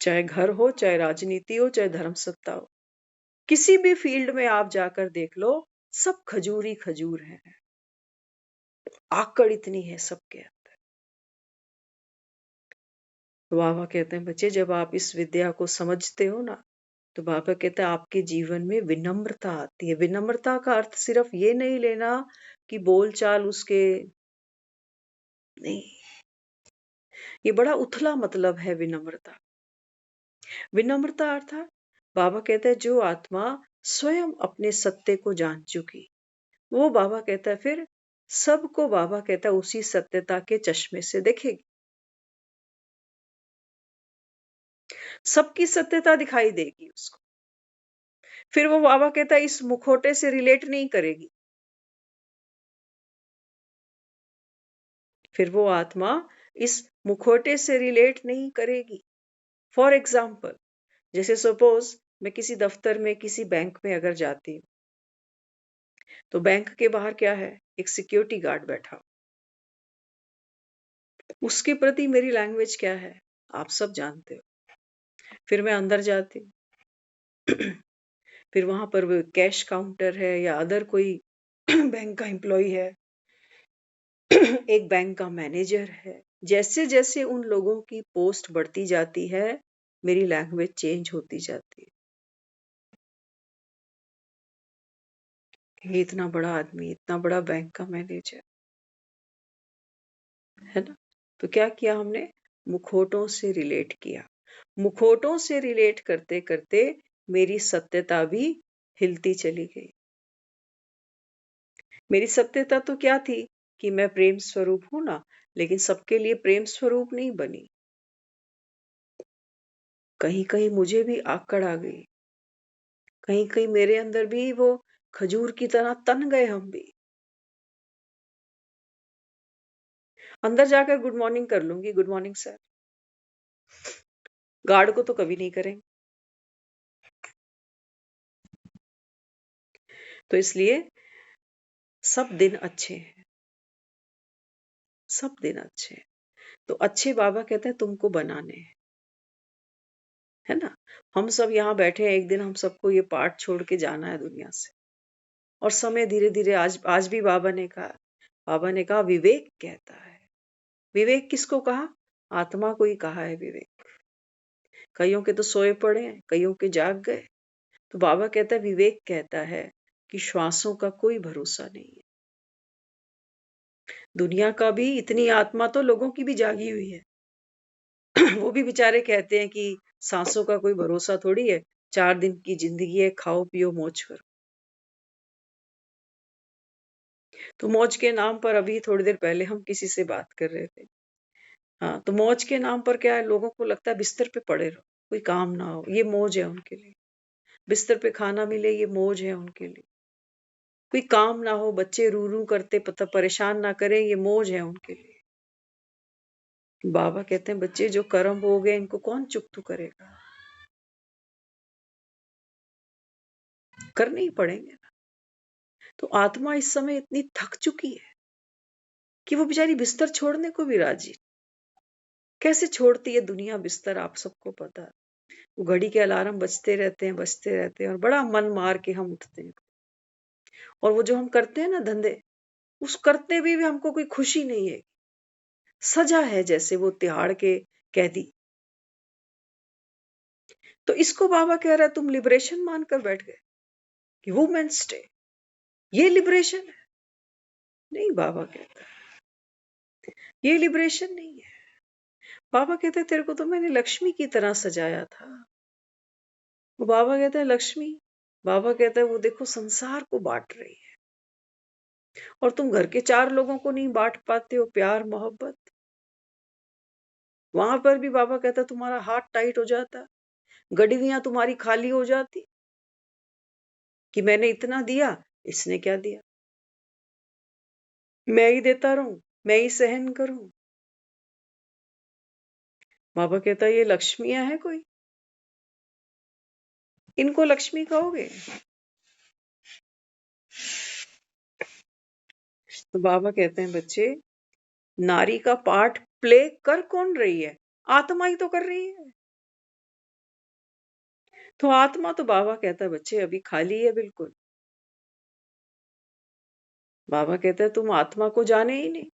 चाहे घर हो, चाहे राजनीति हो, चाहे धर्म सत्ता हो, किसी भी फील्ड में आप जाकर देख लो, सब खजूर ही खजूर है। आकड़ इतनी है सबके अंदर। तो बाबा कहते हैं बच्चे, जब आप इस विद्या को समझते हो ना, तो बाबा कहते हैं आपके जीवन में विनम्रता आती है। विनम्रता का अर्थ सिर्फ ये नहीं लेना कि बोलचाल उसके, नहीं, ये बड़ा उथला मतलब है विनम्रता। विनम्रता अर्थात बाबा कहते हैं जो आत्मा स्वयं अपने सत्य को जान चुकी, वो बाबा कहता है फिर सबको, बाबा कहता है उसी सत्यता के चश्मे से देखेगी, सबकी सत्यता दिखाई देगी उसको। फिर वो बाबा कहता है इस मुखौटे से रिलेट नहीं करेगी, फिर वो आत्मा इस मुखौटे से रिलेट नहीं करेगी। फॉर एग्जाम्पल, जैसे सपोज मैं किसी दफ्तर में, किसी बैंक में अगर जाती हूँ, तो बैंक के बाहर क्या है? एक सिक्योरिटी गार्ड बैठा, उसके प्रति मेरी लैंग्वेज क्या है? आप सब जानते हो। फिर मैं अंदर जाती हूँ, फिर वहां पर वो कैश काउंटर है या अदर कोई बैंक का एम्प्लॉय है, एक बैंक का मैनेजर है। जैसे जैसे उन लोगों की पोस्ट बढ़ती जाती है, मेरी लैंग्वेज चेंज होती जाती है। ये इतना बड़ा आदमी, इतना बड़ा बैंक का मैनेजर है ना, तो क्या किया हमने? मुखौटों से रिलेट किया। मुखौटों से रिलेट करते करते मेरी सत्यता भी हिलती चली गई। मेरी सत्यता तो क्या थी कि मैं प्रेम स्वरूप हूं ना, लेकिन सबके लिए प्रेम स्वरूप नहीं बनी। कहीं कहीं मुझे भी आकड़ आ गई, कहीं कहीं मेरे अंदर भी वो खजूर की तरह तन गए हम भी। अंदर जाकर गुड मॉर्निंग कर लूंगी, गुड मॉर्निंग सर, गार्ड को तो कभी नहीं करेंगे। तो इसलिए सब दिन अच्छे हैं, सब दिन अच्छे हैं। तो अच्छे बाबा कहते हैं तुमको बनाने हैं, है ना। हम सब यहाँ बैठे हैं, एक दिन हम सबको ये पाठ छोड़ के जाना है दुनिया से। और समय धीरे धीरे, आज भी बाबा ने कहा विवेक कहता है। विवेक किसको कहा? आत्मा को ही कहा है विवेक। कईयों के तो सोए पड़े हैं, कईयों के जाग गए। तो बाबा कहता है, विवेक कहता है कि श्वासों का कोई भरोसा नहीं है। दुनिया का भी, इतनी आत्मा तो लोगों की भी जागी हुई है। वो भी बेचारे कहते हैं कि सांसों का कोई भरोसा थोड़ी है, 4 दिन की जिंदगी है, खाओ पियो मौज करो। तो मौज के नाम पर, अभी थोड़ी देर पहले हम किसी से बात कर रहे थे। हाँ, तो मौज के नाम पर क्या है, लोगों को लगता है बिस्तर पे पड़े रहो, कोई काम ना हो, ये मौज है उनके लिए। बिस्तर पे खाना मिले, ये मौज है उनके लिए। कोई काम ना हो, बच्चे रू रू करते पता परेशान ना करें, ये मौज है उनके लिए। बाबा कहते हैं बच्चे जो कर्म हो गए इनको कौन चुकतू करेगा, करने ही पड़ेंगे ना। तो आत्मा इस समय इतनी थक चुकी है कि वो बेचारी बिस्तर छोड़ने को भी राजी। कैसे छोड़ती है दुनिया बिस्तर, आप सबको पता है। वो घड़ी के अलार्म बजते रहते हैं और बड़ा मन मार के हम उठते हैं। और वो जो हम करते हैं ना धंधे, उस करते भी हमको कोई खुशी नहीं है। सजा है जैसे वो तिहाड़ के कैदी। तो इसको बाबा कह रहा है तुम लिबरेशन मानकर बैठ गए कि वुमेन्स डे ये लिबरेशन है। नहीं, बाबा कहता है ये लिबरेशन नहीं है। बाबा कहते हैं तेरे को तो मैंने लक्ष्मी की तरह सजाया था। वो बाबा कहता है लक्ष्मी, बाबा कहता है वो देखो संसार को बांट रही है, और तुम घर के 4 लोगों को नहीं बांट पाते हो प्यार मोहब्बत। वहां पर भी बाबा कहता है तुम्हारा हाथ टाइट हो जाता, गडवियां तुम्हारी खाली हो जाती कि मैंने इतना दिया, इसने क्या दिया, मैं ही देता रहूं, मैं ही सहन करूं। बाबा कहता है ये लक्ष्मियां हैं कोई, इनको लक्ष्मी कहोगे? तो बाबा कहते हैं बच्चे, नारी का पार्ट प्ले कर कौन रही है? आत्मा ही तो कर रही है। तो आत्मा तो बाबा कहता है बच्चे अभी खाली है बिल्कुल। बाबा कहता है तुम आत्मा को जाने ही नहीं।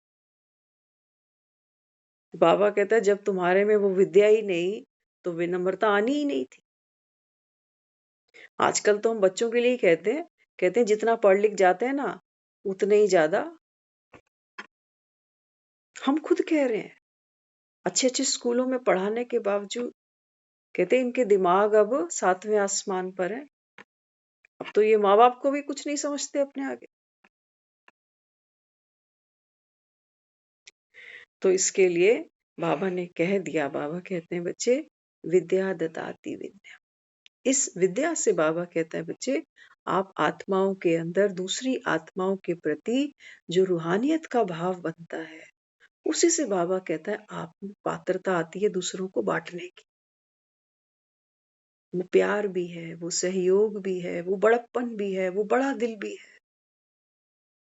बाबा कहता है जब तुम्हारे में वो विद्या ही नहीं, तो विनम्रता आनी ही नहीं थी। आजकल तो हम बच्चों के लिए कहते हैं जितना पढ़ लिख जाते हैं ना, उतने ही ज्यादा। हम खुद कह रहे हैं, अच्छे अच्छे स्कूलों में पढ़ाने के बावजूद कहते हैं इनके दिमाग अब 7वें आसमान पर है। अब तो ये माँ बाप को भी कुछ नहीं समझते अपने आगे। तो इसके लिए बाबा ने कह दिया, बाबा कहते हैं बच्चे विद्या ददाति विद्या। इस विद्या से बाबा कहता है बच्चे आप आत्माओं के अंदर दूसरी आत्माओं के प्रति जो रूहानियत का भाव बनता है, उसी से बाबा कहता है आप पात्रता आती है दूसरों को बांटने की। वो प्यार भी है, वो सहयोग भी है, वो बड़प्पन भी है, वो बड़ा दिल भी है।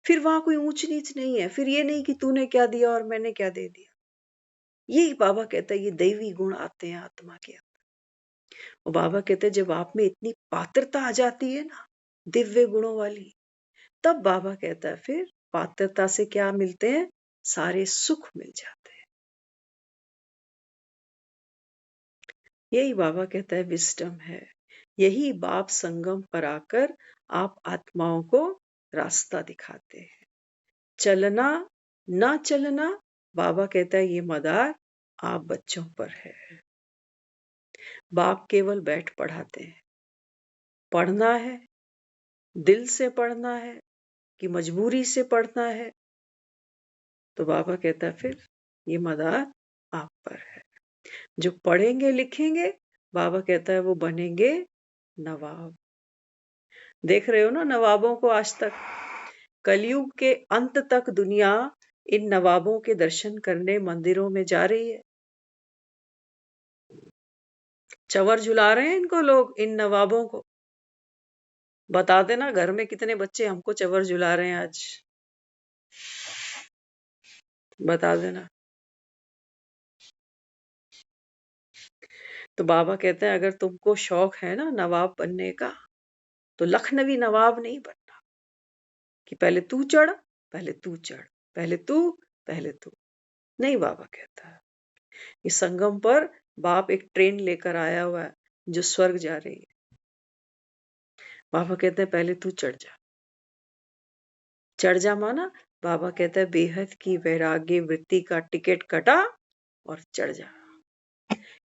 फिर वहां कोई ऊंच नीच नहीं है, फिर ये नहीं कि तूने क्या दिया और मैंने क्या दे दिया। यही बाबा कहता है ये दैवी गुण आते हैं आत्मा के अंदर। और बाबा कहते हैं जब आप में इतनी पात्रता आ जाती है ना, दिव्य गुणों वाली, तब बाबा कहता है फिर पात्रता से क्या मिलते हैं? सारे सुख मिल जाते हैं। यही बाबा कहता है विस्डम है। यही बाप संगम पर आकर आप आत्माओं को रास्ता दिखाते हैं। चलना ना चलना, बाबा कहता है ये मदार आप बच्चों पर है। बाप केवल बैठ पढ़ाते हैं। पढ़ना है, दिल से पढ़ना है कि मजबूरी से पढ़ना है, तो बाबा कहता है फिर ये मदार आप पर है। जो पढ़ेंगे लिखेंगे, बाबा कहता है वो बनेंगे नवाब। देख रहे हो ना नवाबों को आज तक। कलयुग के अंत तक दुनिया इन नवाबों के दर्शन करने मंदिरों में जा रही है। चवर झुला रहे हैं इनको लोग, इन नवाबों को। बता देना घर में कितने बच्चे हमको चवर झुला रहे हैं आज, बता देना। तो बाबा कहते हैं अगर तुमको शौक है ना नवाब बनने का, तो लखनवी नवाब नहीं बनना कि पहले तू चढ़, पहले तू चढ़, पहले तू, पहले तू। नहीं, बाबा कहता है इस संगम पर बाप एक ट्रेन लेकर आया हुआ है जो स्वर्ग जा रही है। बाबा कहते हैं पहले तू चढ़ जा। चढ़ जा माना बाबा कहता है बेहद की वैराग्य वृत्ति का टिकट कटा और चढ़ जा।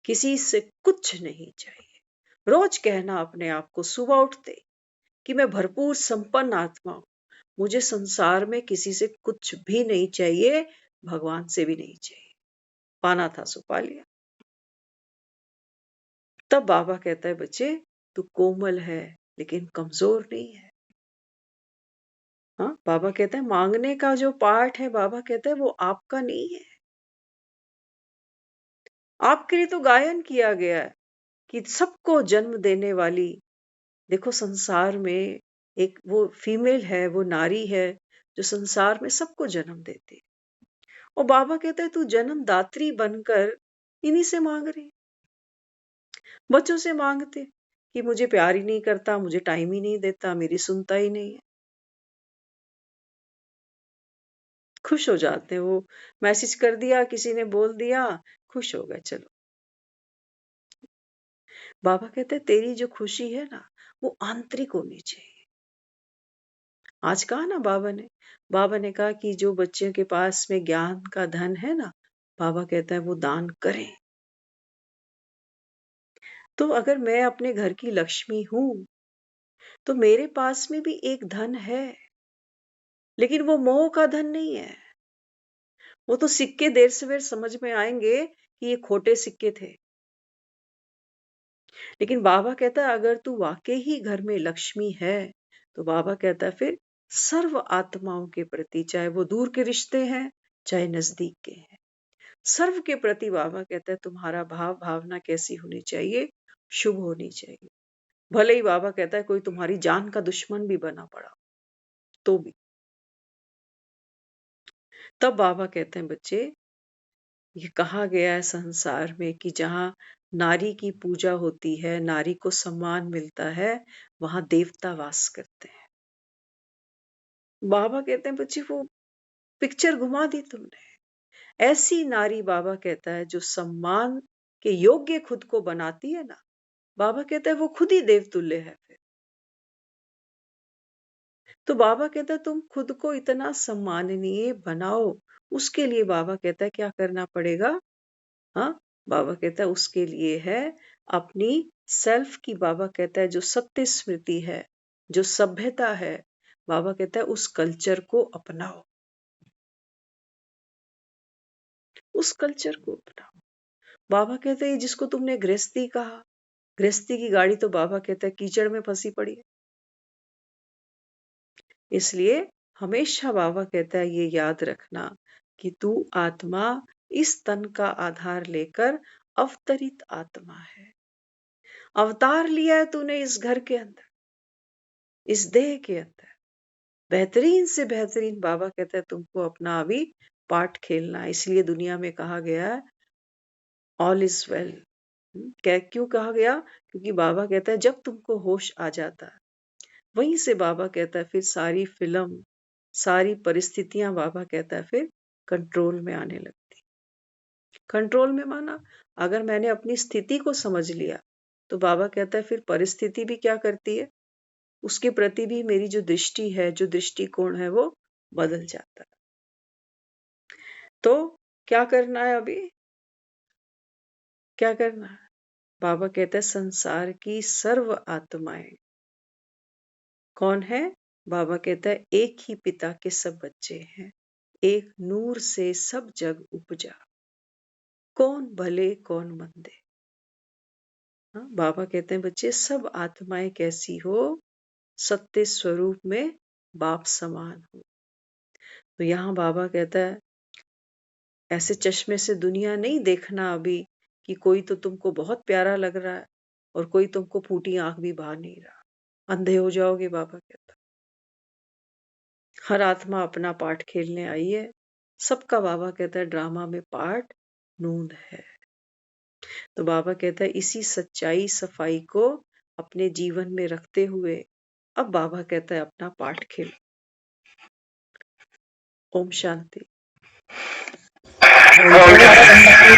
किसी से कुछ नहीं चाहिए। रोज कहना अपने आप को सुबह उठते कि मैं भरपूर संपन्न आत्मा हूं, मुझे संसार में किसी से कुछ भी नहीं चाहिए, भगवान से भी नहीं चाहिए। पाना था सो पा लिया। तब बाबा कहता है बच्चे तू कोमल है लेकिन कमजोर नहीं है। हाँ, बाबा कहता है मांगने का जो पार्ट है, बाबा कहता है वो आपका नहीं है। आपके लिए तो गायन किया गया है कि सबको जन्म देने वाली, देखो संसार में एक वो फीमेल है, वो नारी है जो संसार में सबको जन्म देती है। और बाबा कहता है तू जन्म दात्री बनकर इन्हीं से मांग रही, बच्चों से मांगते कि मुझे प्यार ही नहीं करता, मुझे टाइम ही नहीं देता, मेरी सुनता ही नहीं है। खुश हो जाते हैं वो, मैसेज कर दिया, किसी ने बोल दिया, खुश हो गए चलो। बाबा कहते हैं तेरी जो खुशी है ना वो आंतरिक होनी चाहिए। आज कहा ना बाबा ने कहा कि जो बच्चों के पास में ज्ञान का धन है ना, बाबा कहता है वो दान करें। तो अगर मैं अपने घर की लक्ष्मी हूं, तो मेरे पास में भी एक धन है, लेकिन वो मोह का धन नहीं है। वो तो सिक्के देर सवेर समझ में आएंगे कि ये खोटे सिक्के थे। लेकिन बाबा कहता है अगर तू वाकई ही घर में लक्ष्मी है, तो बाबा कहता है फिर सर्व आत्माओं के प्रति, चाहे वो दूर के रिश्ते हैं चाहे नजदीक के हैं, सर्व के प्रति बाबा कहता है तुम्हारा भाव भावना कैसी होनी चाहिए, शुभ होनी चाहिए। भले ही बाबा कहता है कोई तुम्हारी जान का दुश्मन भी बना पड़ा तो भी। तब बाबा कहते हैं बच्चे ये कहा गया है संसार में कि जहां नारी की पूजा होती है, नारी को सम्मान मिलता है, वहां देवता वास करते हैं। बाबा कहते हैं बच्चे वो पिक्चर घुमा दी तुमने। ऐसी नारी बाबा कहता है जो सम्मान के योग्य खुद को बनाती है ना, बाबा कहता है वो खुद ही देवतुल्य है फिर। तो बाबा कहता है तुम खुद को इतना सम्माननीय बनाओ, उसके लिए बाबा कहता है क्या करना पड़ेगा। हाँ, बाबा कहता है उसके लिए है अपनी सेल्फ की, बाबा कहता है जो सत्य स्मृति है, जो सभ्यता है, बाबा कहता है उस कल्चर को अपनाओ, उस कल्चर को अपनाओ। बाबा कहते हैं जिसको तुमने गृहस्थी कहा, गृहस्थी की गाड़ी तो बाबा कहता है कीचड़ में फंसी पड़ी है। इसलिए हमेशा बाबा कहता है ये याद रखना कि तू आत्मा इस तन का आधार लेकर अवतरित आत्मा है। अवतार लिया है तूने इस घर के अंदर, इस देह के अंदर। बेहतरीन से बेहतरीन बाबा कहता है तुमको अपना अभी पार्ट खेलना है। इसलिए दुनिया में कहा गया है ऑल इज वेल। क्यों कहा गया? क्योंकि बाबा कहता है जब तुमको होश आ जाता है, वहीं से बाबा कहता है फिर सारी फिल्म, सारी परिस्थितियां बाबा कहता है फिर कंट्रोल में आने लगती। कंट्रोल में माना अगर मैंने अपनी स्थिति को समझ लिया, तो बाबा कहता है फिर परिस्थिति भी क्या करती है, उसके प्रति भी मेरी जो दृष्टि है, जो दृष्टिकोण है वो बदल जाता है। तो क्या करना है अभी? क्या करना है? बाबा कहता है संसार की सर्व आत्माएं कौन है? बाबा कहता है एक ही पिता के सब बच्चे हैं, एक नूर से सब जग उपजा, कौन भले कौन मंदे। हाँ, बाबा कहते हैं बच्चे सब आत्माएं कैसी हो, सत्य स्वरूप में बाप समान हो। तो यहाँ बाबा कहता है ऐसे चश्मे से दुनिया नहीं देखना अभी कि कोई तो तुमको बहुत प्यारा लग रहा है और कोई तुमको फूटी आंख भी भा नहीं रहा, अंधे हो जाओगे। बाबा कहता हर आत्मा अपना पार्ट खेलने आई है, सबका बाबा कहता है ड्रामा में पार्ट नूंद है। तो बाबा कहता है इसी सच्चाई सफाई को अपने जीवन में रखते हुए अब बाबा कहता है अपना पार्ट खेलो। ओम शांति। ओम शांति।